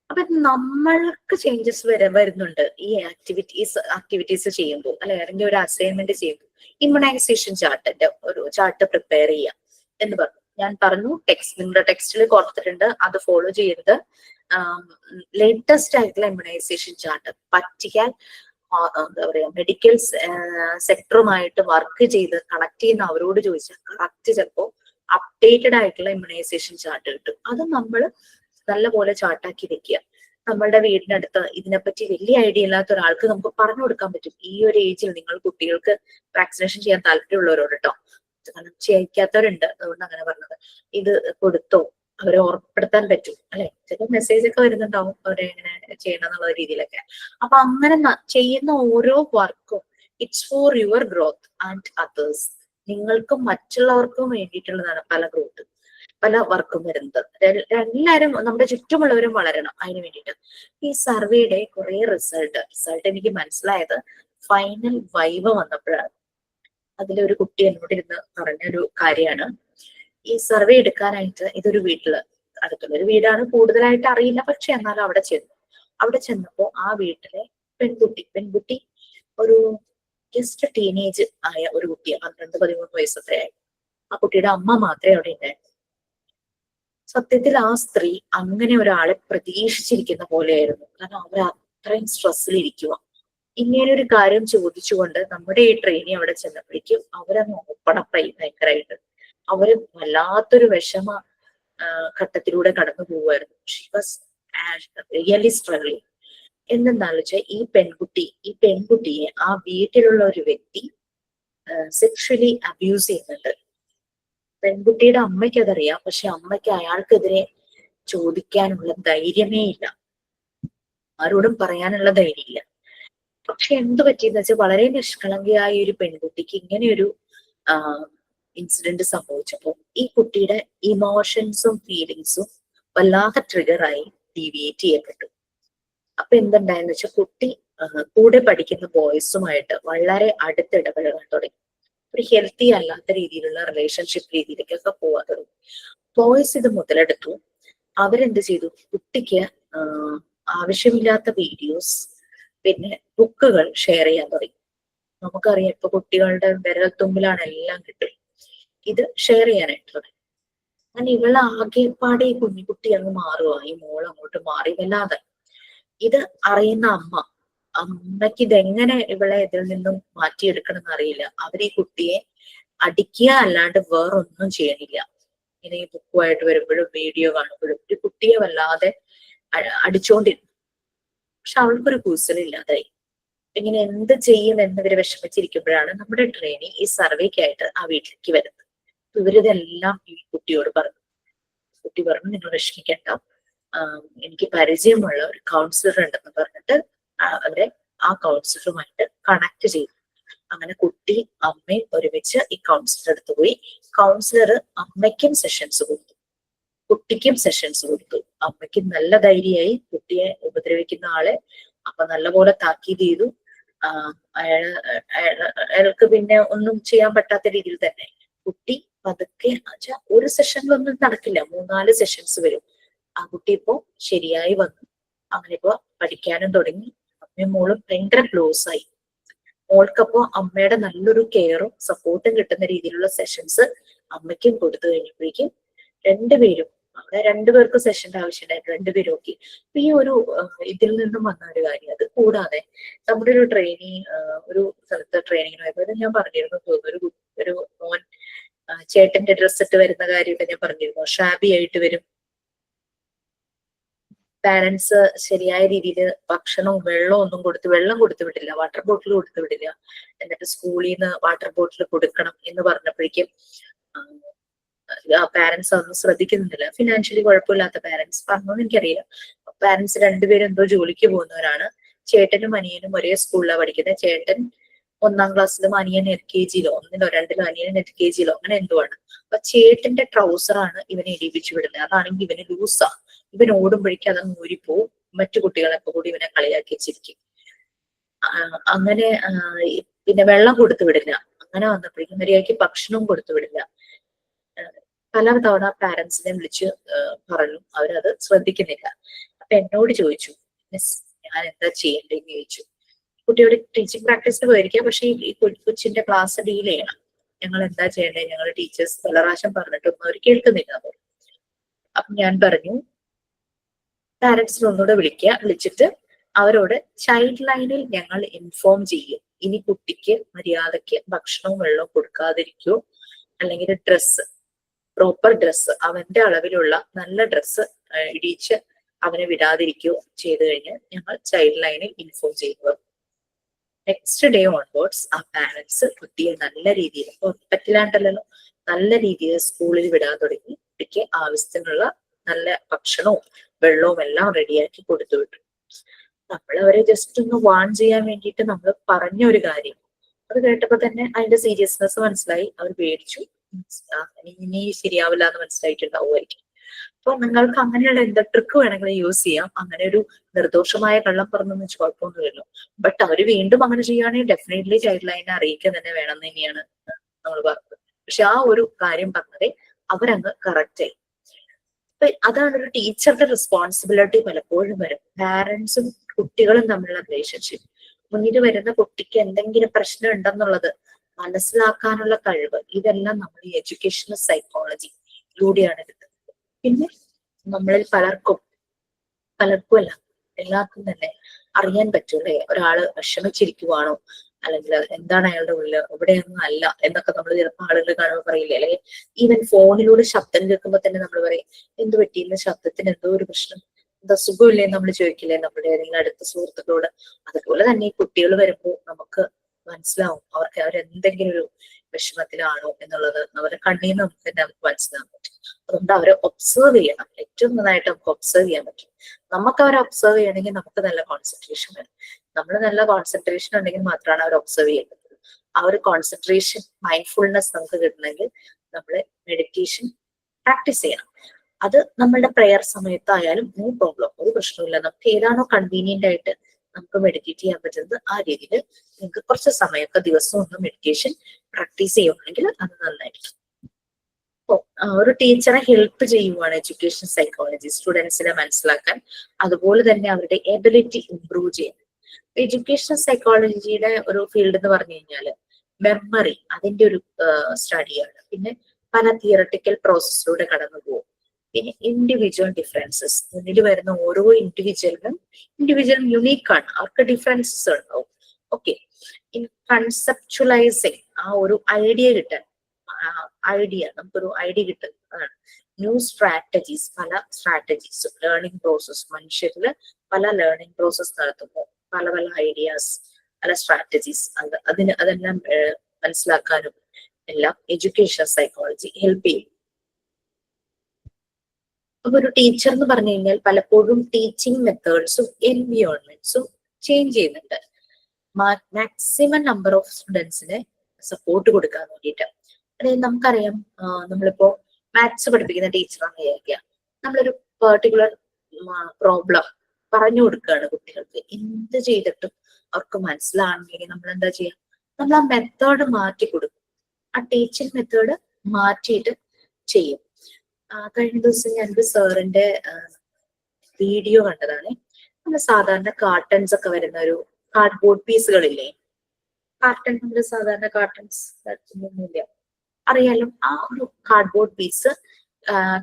അപ്പൊ നമ്മൾക്ക് ചേഞ്ചസ് വരുന്നുണ്ട് ഈ ആക്ടിവിറ്റീസ് ചെയ്യുമ്പോൾ, അല്ലെ? അല്ലെങ്കിൽ ഒരു അസൈൻമെന്റ് ചെയ്യുമ്പോൾ ഇമ്മ്യൂണൈസേഷൻ ചാർട്ടിന്റെ ഒരു ചാർട്ട് പ്രിപ്പയർ ചെയ്യാം എന്ന് പറഞ്ഞു. ഞാൻ പറഞ്ഞു നിങ്ങളുടെ ടെക്സ്റ്റിൽ കൊടുത്തിട്ടുണ്ട്, അത് ഫോളോ ചെയ്യരുത്. ലേറ്റസ്റ്റ് ആയിട്ടുള്ള ഇമ്മ്യൂണൈസേഷൻ ചാർട്ട് പറ്റിയാൽ എന്താ പറയാ മെഡിക്കൽ സെക്ടറുമായിട്ട് വർക്ക് ചെയ്ത് കണക്ട് ചെയ്യുന്ന അവരോട് ചോദിച്ചാൽ കറക്റ്റ് ചിലപ്പോ അപ്ഡേറ്റഡ് ആയിട്ടുള്ള ഇമ്മ്യൂണൈസേഷൻ ചാർട്ട് കിട്ടും. അത് നമ്മൾ നല്ലപോലെ ചാർട്ടാക്കി വെക്കുക. നമ്മളുടെ വീടിനടുത്ത് ഇതിനെപ്പറ്റി വലിയ ഐഡിയ ഇല്ലാത്ത ഒരാൾക്ക് നമുക്ക് പറഞ്ഞു കൊടുക്കാൻ പറ്റും. ഈ ഒരു ഏജിൽ നിങ്ങൾ കുട്ടികൾക്ക് വാക്സിനേഷൻ ചെയ്യാൻ താല്പര്യമുള്ളവരോട് കേട്ടോ, കാരണം ചെയ്യിക്കാത്തവരുണ്ട്, അതുകൊണ്ട് അങ്ങനെ പറഞ്ഞത്. ഇത് കൊടുത്തോ, അവരെ ഓർമ്മപ്പെടുത്താൻ പറ്റും അല്ലെ? ചില മെസ്സേജ് ഒക്കെ വരുന്നുണ്ടാവും അവരെ എങ്ങനെ ചെയ്യണം എന്നുള്ള രീതിയിലൊക്കെ. അപ്പൊ അങ്ങനെ ചെയ്യുന്ന ഓരോ വർക്കും it's for your growth and others. നിങ്ങൾക്കും മറ്റുള്ളവർക്കും വേണ്ടിയിട്ടുള്ളതാണ് പല വർക്കും വരുന്നത്. എല്ലാവരും നമ്മുടെ ചുറ്റുമുള്ളവരും വളരണം. അതിന് വേണ്ടിയിട്ട് ഈ സർവേയുടെ കുറെ റിസൾട്ട് എനിക്ക് മനസ്സിലായത് ഫൈനൽ വൈവ വന്നപ്പോഴാണ്. അതിലൊരു കുട്ടി എന്നോട് ഇരുന്ന് പറഞ്ഞൊരു കാര്യമാണ്, ഈ സർവേ എടുക്കാനായിട്ട് ഇതൊരു അടുത്തുള്ളൊരു വീടാണ്, കൂടുതലായിട്ട് അറിയില്ല, പക്ഷെ എന്നാലും അവിടെ ചെന്നപ്പോ ആ വീട്ടിലെ പെൺകുട്ടി ഒരു ജസ്റ്റ് ടീനേജ് ആയ ഒരു കുട്ടിയാണ്, 12-13 വയസ്സത്രയായി. ആ കുട്ടിയുടെ അമ്മ മാത്രമേ അവിടെ ഉണ്ടായിരുന്നു. സത്യത്തിൽ ആ സ്ത്രീ അങ്ങനെ ഒരാളെ പ്രതീക്ഷിച്ചിരിക്കുന്ന പോലെയായിരുന്നു. കാരണം അവർ അത്രയും സ്ട്രെസ്സിലിരിക്കുക. ഇങ്ങനെ ഒരു കാര്യം ചോദിച്ചുകൊണ്ട് നമ്മുടെ ഈ ട്രെയിനി അവിടെ ചെന്നപ്പോഴേക്കും അവരങ്ങ് ഓപ്പണപ്പായി ഭയങ്കരമായിട്ട്. അവര് വല്ലാത്തൊരു വിഷമ ഘട്ടത്തിലൂടെ കടന്നു പോവുമായിരുന്നു. She was really struggling. എന്തെന്നാന്ന് വെച്ചാൽ ഈ പെൺകുട്ടിയെ ആ വീട്ടിലുള്ള ഒരു വ്യക്തി സെക്ഷലി അബ്യൂസ് ചെയ്യുന്നുണ്ട്. പെൺകുട്ടിയുടെ അമ്മയ്ക്ക് അതറിയാം, പക്ഷെ അമ്മയ്ക്ക് അയാൾക്കെതിരെ ചോദിക്കാനുള്ള ധൈര്യമേ ഇല്ല, ആരോടും പറയാനുള്ള ധൈര്യമില്ല. പക്ഷെ എന്ത് പറ്റിയെന്ന് വെച്ചാൽ വളരെ നിഷ്കളങ്കയായ ഒരു പെൺകുട്ടിക്ക് ഇങ്ങനെയൊരു ഇൻസിഡന്റ് സംഭവിച്ചപ്പോൾ ഈ കുട്ടിയുടെ ഇമോഷൻസും ഫീലിങ്സും വല്ലാതെ ട്രിഗറായി ഡീവിയേറ്റ് ചെയ്യപ്പെട്ടു. അപ്പൊ എന്തുണ്ടായെന്ന് വെച്ചാൽ കുട്ടി കൂടെ പഠിക്കുന്ന ബോയ്സുമായിട്ട് വളരെ അടുത്തിടപഴകാൻ തുടങ്ങി. ഒരു ഹെൽത്തി അല്ലാത്ത രീതിയിലുള്ള റിലേഷൻഷിപ്പ് രീതിയിലേക്കൊക്കെ പോകാൻ തുടങ്ങി. ബോയ്സ് ഇത് മുതലെടുത്തു. അവരെന്ത് ചെയ്തു, കുട്ടിക്ക് ആവശ്യമില്ലാത്ത വീഡിയോസ് പിന്നെ ബുക്കുകൾ ഷെയർ ചെയ്യാൻ തുടങ്ങി. നമുക്കറിയാം ഇപ്പൊ കുട്ടികളുടെ വിരൽത്തുമ്പിലാണ് എല്ലാം കിട്ടും. ഇത് ഷെയർ ചെയ്യാനായിട്ട് തുടങ്ങി. അങ്ങനെ ഇവളെ ആകെപ്പാടെ ഈ കുഞ്ഞിക്കുട്ടി അങ്ങ് മാറുക, ഈ മോൾ അങ്ങോട്ട് മാറി വല്ലാതെ. ഇത് അറിയുന്ന അമ്മയ്ക്ക് ഇതെങ്ങനെ ഇവളെ ഇതിൽ നിന്നും മാറ്റിയെടുക്കണം എന്ന് അറിയില്ല. അവർ ഈ കുട്ടിയെ അടിക്കുക അല്ലാണ്ട് വേറൊന്നും ചെയ്യണില്ല. ഇങ്ങനെ ഈ ബുക്കുമായിട്ട് വരുമ്പോഴും വീഡിയോ കാണുമ്പോഴും ഒരു കുട്ടിയെ വല്ലാതെ അടിച്ചോണ്ടിരുന്നു. പക്ഷെ അവൾക്കൊരു കൂസലില്ലാതായി. ഇങ്ങനെ എന്ത് ചെയ്യും എന്നിവര് വിഷമിച്ചിരിക്കുമ്പോഴാണ് നമ്മുടെ ട്രെയിനി ഈ സർവേക്കായിട്ട് ആ വീട്ടിലേക്ക് വരുന്നത്. ഇവരിതെല്ലാം ഈ കുട്ടിയോട് പറഞ്ഞു. കുട്ടി പറഞ്ഞു, നിങ്ങൾ വിഷമിക്കേണ്ട, എനിക്ക് പരിചയമുള്ള ഒരു കൗൺസിലർ ഉണ്ടെന്ന് പറഞ്ഞിട്ട് അവരെ ആ കൗൺസിലറുമായിട്ട് കണക്ട് ചെയ്തു. അങ്ങനെ കുട്ടി അമ്മയും ഒരുമിച്ച് ഈ കൗൺസിലർ അടുത്ത് പോയി. കൗൺസിലർ അമ്മയ്ക്കും സെഷൻസ് കൊടുത്തു, കുട്ടിക്കും സെഷൻസ് കൊടുത്തു. അമ്മയ്ക്ക് നല്ല ധൈര്യമായി കുട്ടിയെ ഉപദ്രവിക്കുന്ന ആളെ അമ്മ നല്ലപോലെ താക്കീത് ചെയ്തു. അയാൾക്ക് പിന്നെ ഒന്നും ചെയ്യാൻ പറ്റാത്ത രീതിയിൽ തന്നെ കുട്ടി പതുക്കെ ഒരു സെഷനിലൊന്നും നടക്കില്ല, 3-4 സെഷൻസ് വരും. ആ കുട്ടി ഇപ്പോ ശരിയായി വന്നു. അങ്ങനെ ഇപ്പോ പഠിക്കാനും തുടങ്ങി. അമ്മയും മോളും ഭയങ്കര ക്ലോസ് ആയി. മോൾക്കപ്പോ അമ്മയുടെ നല്ലൊരു കെയറും സപ്പോർട്ടും കിട്ടുന്ന രീതിയിലുള്ള സെഷൻസ് അമ്മയ്ക്കും കൊടുത്തു കഴിഞ്ഞപ്പോഴേക്കും രണ്ടുപേരും, അവിടെ രണ്ടുപേർക്കും സെഷന്റെ ആവശ്യമുണ്ടായിരുന്നു, രണ്ടുപേരും ഓക്കെ. അപ്പൊ ഈ ഒരു ഇതിൽ നിന്നും വന്ന ഒരു കാര്യം, അത് കൂടാതെ നമ്മുടെ ഒരു ഒരു സ്ഥലത്ത് ട്രെയിനിങ്ങിന് പോയപ്പോൾ ഞാൻ പറഞ്ഞിരുന്നു തോന്നുന്നു, ഒരു മോൻ ചേട്ടന്റെ ഡ്രസ് ഇട്ട് വരുന്ന കാര്യമൊക്കെ ഞാൻ പറഞ്ഞിരുന്നു. ഷാബി ആയിട്ട് വരും, പാരന്റ്സ് ശരിയായ രീതിയിൽ ഭക്ഷണവും വെള്ളവും ഒന്നും വെള്ളം കൊടുത്തു വിടില്ല, വാട്ടർ ബോട്ടിൽ കൊടുത്തു വിടില്ല. എന്നിട്ട് സ്കൂളിൽ നിന്ന് വാട്ടർ ബോട്ടിൽ കൊടുക്കണം എന്ന് പറഞ്ഞപ്പോഴേക്കും പാരന്റ്സ് അതൊന്നും ശ്രദ്ധിക്കുന്നില്ല. ഫിനാൻഷ്യലി കുഴപ്പമില്ലാത്ത പാരന്റ്സ്, പറഞ്ഞോന്ന് എനിക്കറിയില്ല. പാരന്റ്സ് രണ്ടുപേരും എന്തോ ജോലിക്ക് പോകുന്നവരാണ്. ചേട്ടനും അനിയനും ഒരേ സ്കൂളിലാണ് പഠിക്കുന്നത്. ചേട്ടൻ 1ാം ക്ലാസ്സിലും അനിയൻ LKG-ലോ 1-ലോ 2-ലോ അനിയൻ LKG-ലോ അങ്ങനെ എന്തോ ആണ്. അപ്പൊ ചേട്ടന്റെ ട്രൗസറാണ് ഇവനെ ഇടിപ്പിച്ചു വിടുന്നത്. അതാണെങ്കിൽ ഇവന് ലൂസാ, ഇവൻ ഓടുമ്പോഴേക്കും അതങ്ങ് ഊരിപ്പോവും. മറ്റു കുട്ടികളൊക്കെ കൂടി ഇവനെ കളിയാക്കി വെച്ചിരിക്കും. അങ്ങനെ പിന്നെ വെള്ളം കൊടുത്തു വിടില്ല. അങ്ങനെ വന്നപ്പോഴേക്കും മര്യാദയ്ക്ക് ഭക്ഷണവും കൊടുത്തു വിടില്ല. പല തവണ പാരന്റ്സിനെ വിളിച്ച് പറഞ്ഞു, അവരത് ശ്രദ്ധിക്കുന്നില്ല. അപ്പൊ എന്നോട് ചോദിച്ചു, മിസ് ഞാൻ എന്താ ചെയ്യേണ്ടതെന്ന് ചോദിച്ചു. കുട്ടിയോട് ടീച്ചിങ് പ്രാക്ടീസിന് പോയിരിക്കാം, പക്ഷെ ഈ കൊച്ചിന്റെ ക്ലാസ് ഡീൽ ചെയ്യണം, ഞങ്ങൾ എന്താ ചെയ്യേണ്ടത്, ഞങ്ങൾ ടീച്ചേഴ്സ് പല പ്രാവശ്യം പറഞ്ഞിട്ടൊന്നും അവർ കേൾക്കുന്നില്ല. അപ്പൊ ഞാൻ പറഞ്ഞു, പാരന്റ്സിനെ ഒന്നുകൂടെ വിളിച്ചിട്ട് അവരോട് ചൈൽഡ് ലൈനിൽ ഞങ്ങൾ ഇൻഫോം ചെയ്യും, ഇനി കുട്ടിക്ക് മര്യാദയ്ക്ക് ഭക്ഷണവും വെള്ളവും കൊടുക്കാതിരിക്കോ, അല്ലെങ്കിൽ പ്രോപ്പർ ഡ്രസ്സ് അവന്റെ അളവിലുള്ള നല്ല ഡ്രസ്സ് ഇടിച്ച് അവനെ വിടാതിരിക്കോ ചെയ്തു കഴിഞ്ഞാൽ ഞങ്ങൾ ചൈൽഡ് ലൈനിൽ ഇൻഫോം ചെയ്യുക. നെക്സ്റ്റ് ഡേ ഓൺവേർഡ്സ് ആ പാരന്റ്സ് കുട്ടിയെ നല്ല രീതിയിൽ, പറ്റില്ലാണ്ടല്ലോ, നല്ല രീതിയിൽ സ്കൂളിൽ വിടാൻ തുടങ്ങി. കുട്ടിക്ക് ആവശ്യത്തിനുള്ള നല്ല ഭക്ഷണവും വെള്ളവും എല്ലാം റെഡിയാക്കി കൊടുത്തു വിട്ടു. നമ്മൾ അവരെ ജസ്റ്റ് ഒന്ന് വാൺ ചെയ്യാൻ വേണ്ടിയിട്ട് നമ്മൾ പറഞ്ഞ ഒരു കാര്യം, അത് കേട്ടപ്പോ തന്നെ അതിന്റെ സീരിയസ്നെസ് മനസ്സിലായി. അവർ പേടിച്ചു, ഇനി ശരിയാവില്ല എന്ന് മനസ്സിലായിട്ടുണ്ടാവുമായിരിക്കും. അപ്പൊ നിങ്ങൾക്ക് അങ്ങനെയുള്ള എന്താ ട്രിക്ക് വേണമെങ്കിൽ യൂസ് ചെയ്യാം. അങ്ങനെ ഒരു നിർദോഷമായ കള്ളം പറഞ്ഞെന്ന് വെച്ച് കുഴപ്പമൊന്നുമില്ലല്ലോ. ബട്ട് അവർ വീണ്ടും അങ്ങനെ ചെയ്യുകയാണെങ്കിൽ ഡെഫിനറ്റ്ലി ചൈൽഡ് ലൈനെ അറിയിക്കുക തന്നെ വേണം എന്ന് തന്നെയാണ് നമ്മൾ പറഞ്ഞത്. പക്ഷെ ആ ഒരു കാര്യം പറഞ്ഞതേ അവരങ്ങ് കറക്റ്റ് ആയി. അപ്പൊ അതാണ് ഒരു ടീച്ചറുടെ റെസ്പോൺസിബിലിറ്റി. പലപ്പോഴും വരും പാരന്റ്സും കുട്ടികളും തമ്മിലുള്ള റിലേഷൻഷിപ്പ്. മുന്നിൽ വരുന്ന കുട്ടിക്ക് എന്തെങ്കിലും പ്രശ്നം ഉണ്ടെന്നുള്ളത് മനസ്സിലാക്കാനുള്ള കഴിവ്, ഇതെല്ലാം നമ്മൾ ഈ എഡ്യൂക്കേഷണൽ സൈക്കോളജിയിലൂടെയാണ് എടുക്കുന്നത്. പിന്നെ നമ്മളിൽ പലർക്കും അല്ല, എല്ലാവർക്കും തന്നെ അറിയാൻ പറ്റൂലേ, ഒരാള് വിഷമിച്ചിരിക്കുവാണോ, അല്ലെങ്കിൽ എന്താണ് അയാളുടെ ഉള്ളിൽ, ഇവിടെയൊന്നും അല്ല എന്നൊക്കെ നമ്മൾ ചിലപ്പോൾ ആളുകൾ കാണുമ്പോൾ പറയില്ലേ. അല്ലെങ്കിൽ ഈവൻ ഫോണിലൂടെ ശബ്ദം കേൾക്കുമ്പോൾ തന്നെ നമ്മൾ പറയും, എന്ത് പറ്റിയില്ല, ശബ്ദത്തിന് എന്തോ ഒരു പ്രശ്നം, എന്താ സുഖമില്ലേ നമ്മൾ ചോദിക്കില്ലേ നമ്മുടെ ഏതെങ്കിലും അടുത്ത സുഹൃത്തുക്കളോട്. അതുപോലെ തന്നെ ഈ കുട്ടികൾ വരുമ്പോൾ നമുക്ക് മനസ്സിലാവും അവരെന്തെങ്കിലും ഒരു വിഷമത്തിലാണോ എന്നുള്ളത് അവരുടെ കണ്ണിൽ നിന്ന് നമുക്ക് തന്നെ മനസ്സിലാക്കാൻ പറ്റും. അതുകൊണ്ട് അവരെ ഒബ്സർവ് ചെയ്യണം. ഏറ്റവും നന്നായിട്ട് നമുക്ക് ഒബ്സർവ് ചെയ്യാൻ പറ്റും. നമുക്ക് അവരെ ഒബ്സർവ് ചെയ്യണമെങ്കിൽ നമുക്ക് നല്ല കോൺസെൻട്രേഷൻ വേണം. നമ്മൾ നല്ല കോൺസെൻട്രേഷൻ ഉണ്ടെങ്കിൽ മാത്രമാണ് അവർ ഒബ്സർവ് ചെയ്യാൻ പറ്റുന്നത്. ആ ഒരു കോൺസെൻട്രേഷൻ, മൈൻഡ്ഫുൾനെസ് നമുക്ക് കിട്ടണമെങ്കിൽ നമ്മൾ മെഡിറ്റേഷൻ പ്രാക്ടീസ് ചെയ്യണം. അത് നമ്മളുടെ പ്രെയർ സമയത്തായാലും നോ പ്രോബ്ലം, ഒരു പ്രശ്നമില്ല. നമുക്ക് ഏതാണോ കൺവീനിയന്റ് ആയിട്ട് നമുക്ക് മെഡിറ്റേറ്റ് ചെയ്യാൻ പറ്റുന്നത് ആ രീതിയിൽ നിങ്ങൾക്ക് കുറച്ച് സമയമൊക്കെ ദിവസം ഒന്ന് മെഡിറ്റേഷൻ പ്രാക്ടീസ് ചെയ്യുകയാണെങ്കിൽ അത് നന്നായിരിക്കും. ഒരു ടീച്ചറെ ഹെൽപ്പ് ചെയ്യുവാണ് എഡ്യൂക്കേഷൻ സൈക്കോളജി സ്റ്റുഡൻസിനെ മനസ്സിലാക്കാൻ, അതുപോലെ തന്നെ അവരുടെ എബിലിറ്റി ഇംപ്രൂവ് ചെയ്യാൻ. എഡ്യൂക്കേഷൻ സൈക്കോളജിയുടെ ഒരു ഫീൽഡ് എന്ന് പറഞ്ഞു കഴിഞ്ഞാൽ മെമ്മറി, അതിന്റെ ഒരു സ്റ്റഡിയാണ്. പിന്നെ പല തിയറട്ടിക്കൽ പ്രോസസ്സിലൂടെ കടന്നു പോകും. പിന്നെ ഇൻഡിവിജ്വൽ ഡിഫറൻസസ്, മുന്നിൽ വരുന്ന ഓരോ ഇൻഡിവിജ്വലും യുണീക്ക് ആണ്, അവർക്ക് ഡിഫറൻസസ് ഉണ്ടാവും. ഓക്കെ, ഇൻ കൺസെപ്ച്വലൈസിങ്, ആ ഒരു ഐഡിയ കിട്ടാൻ, നമുക്കൊരു ഐഡിയ കിട്ടുന്നതാണ്. ന്യൂ സ്ട്രാറ്റജീസ്, പല സ്ട്രാറ്റജീസ്, ലേണിംഗ് പ്രോസസ്, മനുഷ്യരില് പല ലേണിംഗ് പ്രോസസ് നടത്തുമ്പോൾ പല പല ഐഡിയാസ്, പല സ്ട്രാറ്റജീസ്, അതെല്ലാം മനസ്സിലാക്കാനും എല്ലാം എഡ്യൂക്കേഷൻ സൈക്കോളജി ഹെൽപ്പ് ചെയ്യും. അപ്പൊ ഒരു ടീച്ചർ എന്ന് പറഞ്ഞു കഴിഞ്ഞാൽ പലപ്പോഴും ടീച്ചിങ് മെത്തേഡ്സും എൻവിയോൺമെന്റ്സും ചേഞ്ച് ചെയ്യുന്നുണ്ട്. മാക്സിമം നമ്പർ ഓഫ് സ്റ്റുഡൻസിന് സപ്പോർട്ട് കൊടുക്കാൻ വേണ്ടിയിട്ട്. അതായത് നമുക്കറിയാം, നമ്മളിപ്പോ മാത്സ് പഠിപ്പിക്കുന്ന ടീച്ചറാണെന്ന് വിചാരിക്കുക, നമ്മളൊരു പെർട്ടിക്കുലർ പ്രോബ്ലം പറഞ്ഞു കൊടുക്കുകയാണ് കുട്ടികൾക്ക്. എന്ത് ചെയ്തിട്ടും അവർക്ക് മനസ്സിലാണെങ്കിൽ നമ്മൾ എന്താ ചെയ്യുക, നമ്മൾ ആ മെത്തേഡ് മാറ്റി കൊടുക്കും. ആ ടീച്ചിങ് മെത്തേഡ് മാറ്റിയിട്ട് ചെയ്യും. കഴിഞ്ഞ ദിവസം ഞാനൊരു സാറിന്റെ വീഡിയോ കണ്ടതാണ്. നമ്മൾ സാധാരണ കാർട്ടൺസ് ഒക്കെ വരുന്ന ഒരു കാർഡ്ബോർഡ് പീസുകളില്ലേ, കാർട്ടൺ, നമ്മൾ സാധാരണ കാർട്ടൺസ് ഒന്നുമില്ല അറിയാലോ, ആ ഒരു കാർഡ്ബോർഡ് പീസ്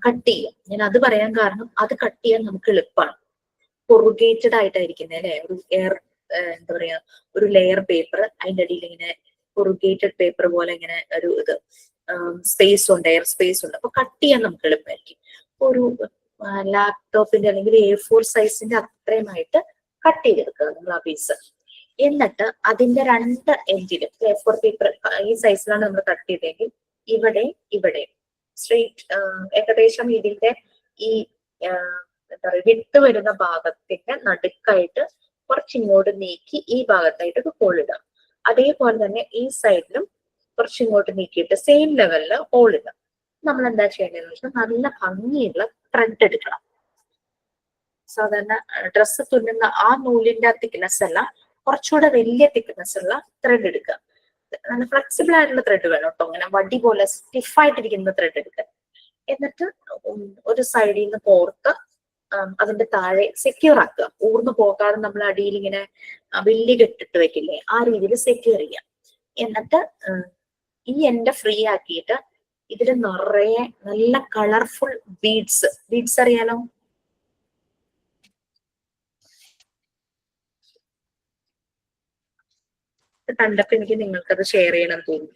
കട്ട് ചെയ്യാം. ഞാൻ അത് പറയാൻ കാരണം, അത് കട്ട് ചെയ്യാൻ നമുക്ക് എളുപ്പമാണ്. കൊറുഗേറ്റഡ് ആയിട്ടായിരിക്കുന്നത് അല്ലെ, ഒരു എയർ എന്താ പറയാ, ഒരു ലെയർ പേപ്പർ, അതിന്റെ അടിയിൽ ഇങ്ങനെ കൊറുഗേറ്റഡ് പേപ്പർ പോലെ ഇങ്ങനെ ഒരു ഇത് സ്പേസ് ഉണ്ട്, എയർ സ്പേസ് ഉണ്ട്. അപ്പൊ കട്ട് ചെയ്യാൻ നമുക്ക് എളുപ്പമായിരിക്കും. ഒരു ലാപ്ടോപ്പിന്റെ അല്ലെങ്കിൽ A4 സൈസിന്റെ അത്രയുമായിട്ട് കട്ട് ചെയ്തെടുക്കുക നമ്മൾ ആ പീസ്. എന്നിട്ട് അതിന്റെ രണ്ട് എൻഡിലും A4 പേപ്പർ ഈ സൈസിലാണ് നമ്മൾ കട്ട് ചെയ്തെങ്കിൽ ഇവിടെ ഇവിടെ സ്ട്രെയിറ്റ് ഏകദേശം ഇതിന്റെ ഈ എന്താ പറയുക വിട്ട് വരുന്ന ഭാഗത്തിന്റെ നടുക്കായിട്ട് കുറച്ചിങ്ങോട്ട് നീക്കി ഈ ഭാഗത്തായിട്ട് ഹോൾ ഇടാം. അതേപോലെ തന്നെ ഈ സൈഡിലും കുറച്ചിങ്ങോട്ട് നീക്കിയിട്ട് സെയിം ലെവലില് ഹോൾ ഇടാം. നമ്മൾ എന്താ ചെയ്യേണ്ടതെന്ന് വെച്ചാൽ നല്ല ഭംഗിയുള്ള ത്രെഡ് എടുക്കണം. സാധാരണ ഡ്രസ്സ് തുന്നുന്ന ആ നൂലിന്റെ തിക്നെസ് അല്ല, കുറച്ചുകൂടെ വലിയ തിക്നെസ് ഉള്ള ത്രെഡ് എടുക്കുക. നല്ല ഫ്ലെക്സിബിൾ ആയിട്ടുള്ള ത്രെഡ് വേണം കേട്ടോ, അങ്ങനെ വടി പോലെ സ്റ്റിഫായിട്ടിരിക്കുന്ന ത്രെഡ് എടുക്കുക. എന്നിട്ട് ഒരു സൈഡിൽ നിന്ന് കോർത്ത് അതിന്റെ താഴെ സെക്യൂർ ആക്കുക. ഊർന്നു പോകാതെ നമ്മൾ അടിയിൽ ഇങ്ങനെ വലിയ കെട്ടിട്ട് വെക്കില്ലേ, ആ രീതിയിൽ സെക്യൂർ ചെയ്യാം. എന്നിട്ട് ഈ എൻഡ് ഫ്രീ ആക്കിയിട്ട് ഇതിൽ നിറയെ നല്ല കളർഫുൾ ബീഡ്സ് അറിയാലോ, കണ്ടപ്പോ എനിക്ക് നിങ്ങൾക്കത് ഷെയർ ചെയ്യണം തോന്നി.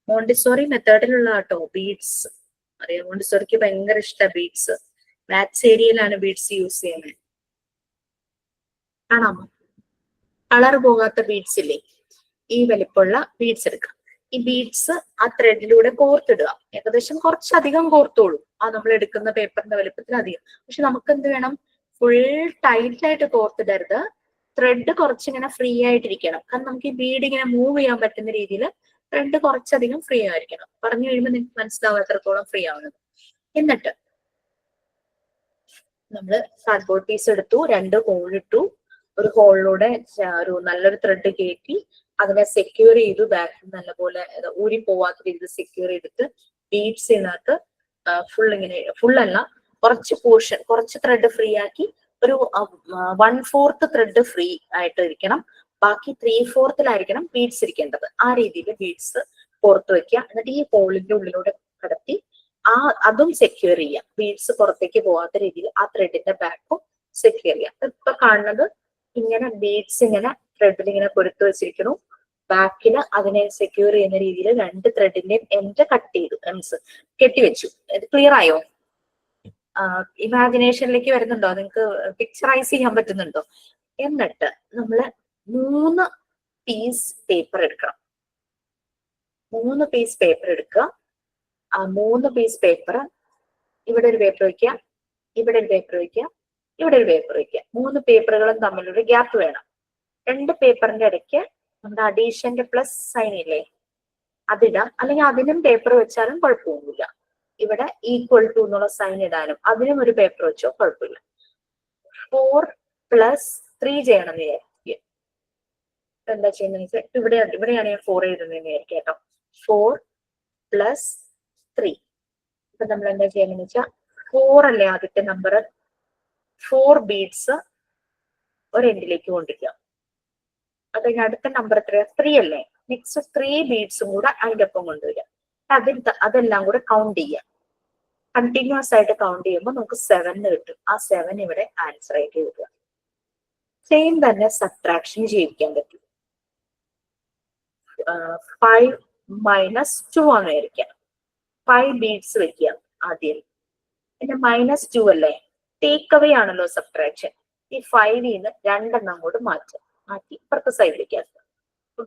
മോണ്ടിസോറി മെത്തേഡിലുള്ള കേട്ടോ ബീഡ്സ്. അറിയാം, മോണ്ടിസോറിക്ക് ഭയങ്കര ഇഷ്ടമാണ് ബീഡ്സ്. മാത്സ് ഏരിയയിലാണ് ബീഡ്സ് യൂസ് ചെയ്യുന്നത്. കാണാമോ, കളർ പോകാത്ത ബീഡ്സ് ഇല്ലേ, ഈ വലിപ്പമുള്ള ബീഡ്സ് എടുക്കാം. ഈ ബീഡ്സ് ആ ത്രെഡിലൂടെ കോർത്തിടുക. ഏകദേശം കുറച്ചധികം കോർത്തോളൂ, ആ നമ്മൾ എടുക്കുന്ന പേപ്പറിന്റെ വലുപ്പത്തിൽ അധികം. പക്ഷെ നമുക്ക് എന്ത് വേണം, ഫുൾ ടൈറ്റ് ആയിട്ട് കോർത്തിടരുത്. ത്രെഡ് കുറച്ചിങ്ങനെ ഫ്രീ ആയിട്ടിരിക്കണം. കാരണം നമുക്ക് ഈ ബീഡ് ഇങ്ങനെ മൂവ് ചെയ്യാൻ പറ്റുന്ന രീതിയിൽ ത്രെഡ് കുറച്ചധികം ഫ്രീ ആയിരിക്കണം. പറഞ്ഞു കഴിയുമ്പോൾ നിങ്ങൾക്ക് മനസ്സിലാവും എത്രത്തോളം ഫ്രീ ആവുന്നത്. എന്നിട്ട് നമ്മൾ കാർഡ്ബോർഡ് പീസ് എടുത്തു, 2 ഹോൾ ഇട്ടു. ഒരു ഹോളിലൂടെ ഒരു നല്ലൊരു ത്രെഡ് കയറ്റി അതിനെ സെക്യൂർ ചെയ്തു. ബാക്കിൽ നല്ലപോലെ ഊരി പോവാത്ത രീതിയിൽ സെക്യൂർ ചെയ്തിട്ട് ബീഡ്സിനകത്ത് ഫുൾ അല്ല, കുറച്ച് പോർഷൻ, കുറച്ച് ത്രെഡ് ഫ്രീ ആക്കി ഒരു 1/4 ത്രെഡ് ഫ്രീ ആയിട്ട് ഇരിക്കണം. ബാക്കി 3/4 ബീഡ്സ് ഇരിക്കേണ്ടത്. ആ രീതിയിൽ ബീഡ്സ് പുറത്ത് വെക്കുക. എന്നിട്ട് ഈ ഹോളിന്റെ ഉള്ളിലൂടെ കടത്തി അതും സെക്യൂർ ചെയ്യാം. ബീഡ്സ് പുറത്തേക്ക് പോകാത്ത രീതിയിൽ ആ ത്രെഡിന്റെ ബാക്കും സെക്യൂർ ചെയ്യാം. ഇപ്പൊ കാണുന്നത് ഇങ്ങനെ ബീഡ്സ് ഇങ്ങനെ ത്രെഡിൽ ഇങ്ങനെ കൊരുത്ത് വെച്ചിരിക്കുന്നു. ബാക്കിൽ അതിനെ സെക്യൂർ ചെയ്യുന്ന രീതിയിൽ 2 ത്രെഡിന്റെയും എൻഡ് കട്ട് ചെയ്തു, മീൻസ് കെട്ടിവെച്ചു. ഇത് ക്ലിയർ ആയോ? ഇമാജിനേഷനിലേക്ക് വരുന്നുണ്ടോ? നിങ്ങൾക്ക് പിക്ചറൈസ് ചെയ്യാൻ പറ്റുന്നുണ്ടോ? എന്നിട്ട് നമ്മള് 3 പീസ് പേപ്പർ എടുക്കണം. 3 പീസ് പേപ്പർ എടുക്കുക. ആ 3 പീസ് പേപ്പർ ഇവിടെ ഒരു പേപ്പർ വയ്ക്കുക, ഇവിടെ ഒരു പേപ്പർ വയ്ക്കുക, ഇവിടെ ഒരു പേപ്പർ വയ്ക്കുക. 3 പേപ്പറുകളും തമ്മിലൊരു ഗ്യാപ്പ് വേണം. 2 പേപ്പറിന്റെ ഇടയ്ക്ക് നമ്മുടെ അഡീഷന്റെ പ്ലസ് സൈൻ ഇല്ലേ, അതിടാം. അല്ലെങ്കിൽ അതിനും പേപ്പർ വെച്ചാലും കുഴപ്പമൊന്നുമില്ല. ഇവിടെ ഈക്വൽ ടു എന്നുള്ള സൈൻ ഇടാനും അതിനും ഒരു പേപ്പർ വെച്ചോ കുഴപ്പമില്ല. 4 + 3 ചെയ്യണം എന്ന് വിചാരിക്കുക. എന്താ ചെയ്യുന്നത് വെച്ചാൽ ഇവിടെയാണ് ഞാൻ 4 എഴുതുന്നതെന്ന് വിചാരിക്കുക കേട്ടോ. 4 + 3. ഇപ്പൊ നമ്മൾ എന്താ ചെയ്യണമെന്ന് വെച്ചാൽ 4 അല്ലേ ആദ്യത്തെ നമ്പർ, 4 ബീഡ്സ് ഒരു എൻഡിലേക്ക് കൊണ്ടിരിക്കുക. അത് കഴിഞ്ഞ അടുത്ത നമ്പർ എത്രയാ? 3 അല്ലേ? നെക്സ്റ്റ് 3 ബീഡ്സും കൂടെ അതിന്റെ ഒപ്പം കൊണ്ടുവരിക. അതെല്ലാം കൂടെ കൗണ്ട് ചെയ്യാം. കണ്ടിന്യൂസ് ആയിട്ട് കൗണ്ട് ചെയ്യുമ്പോൾ നമുക്ക് 7 കിട്ടും. ആ 7 ഇവിടെ ആൻസർ ആയിട്ട് എഴുതുക. സെയിം തന്നെ സബ്ട്രാക്ഷൻ ചെയ്യിക്കാൻ പറ്റും. 5 - 2 ആണ് വരയ്ക്കുക. 5 ബീഡ്സ് വെക്കുക ആദ്യം. പിന്നെ -2 അല്ലേ, ടേക്ക് അവേ ആണല്ലോ സബ്ട്രാക്ഷൻ. ഈ 5ന്ന് 2 അങ്ങോട്ട് മാറ്റി ഇപ്പുറത്തെ സൈഡിലേക്ക് ആക്കുക.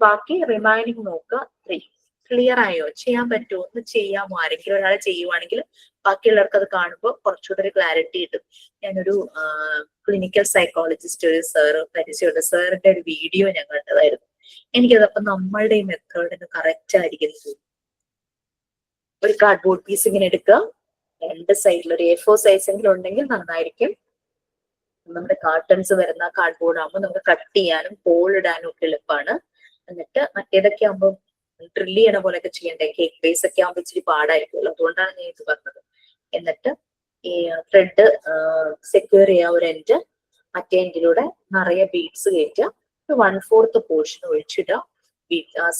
ബാക്കി റിമൈനിങ് നോക്കുക 3. ക്ലിയർ ആയോ? ചെയ്യാൻ പറ്റുമോ? ഒന്ന് ചെയ്യാമോ? ആരെങ്കിലും ഒരാൾ ചെയ്യുവാണെങ്കിൽ ബാക്കിയുള്ളവർക്ക് അത് കാണുമ്പോൾ കുറച്ചുകൂടെ ഒരു ക്ലാരിറ്റി കിട്ടും. ഞാനൊരു ക്ലിനിക്കൽ സൈക്കോളജിസ്റ്റ് ഒരു സാറ് പരിചയമുള്ള സാറിന്റെ ഒരു വീഡിയോ ഞാൻ കണ്ടതായിരുന്നു. എനിക്കതപ്പോ നമ്മളുടെ ഈ മെത്തേഡിന് കറക്റ്റ് ആയിരിക്കും. ഒരു കാർഡ്ബോർഡ് പീസ് ഇങ്ങനെ എടുക്കുക, രണ്ട് സൈഡിൽ ഒരു A4 സൈസ് എങ്കിലും ഉണ്ടെങ്കിൽ നന്നായിരിക്കും. നമ്മുടെ കാർട്ടൺസ് വരുന്ന കാർഡ്ബോർഡ് ആകുമ്പോൾ നമുക്ക് കട്ട് ചെയ്യാനും ഹോൾ ഇടാനും ഒക്കെ എളുപ്പമാണ്. എന്നിട്ട് മറ്റേതൊക്കെ ആകുമ്പോൾ ഡ്രില്ല് ചെയ്യണ പോലെയൊക്കെ ചെയ്യണ്ടേ, കേക്ക് ബേസ് ഒക്കെ ആകുമ്പോൾ ഇച്ചിരി പാടായിരിക്കുമല്ലോ, അതുകൊണ്ടാണ് ഞാൻ ഇത് പറഞ്ഞത്. എന്നിട്ട് ഈ ത്രെഡ് സെക്യൂർ ചെയ്യാൻ ഒരു എൻഡ്, മറ്റേ എൻഡിലൂടെ നിറയെ ബീഡ്സ് കയറ്റുക, 1/4 പോർഷൻ ഒഴിച്ചിടുക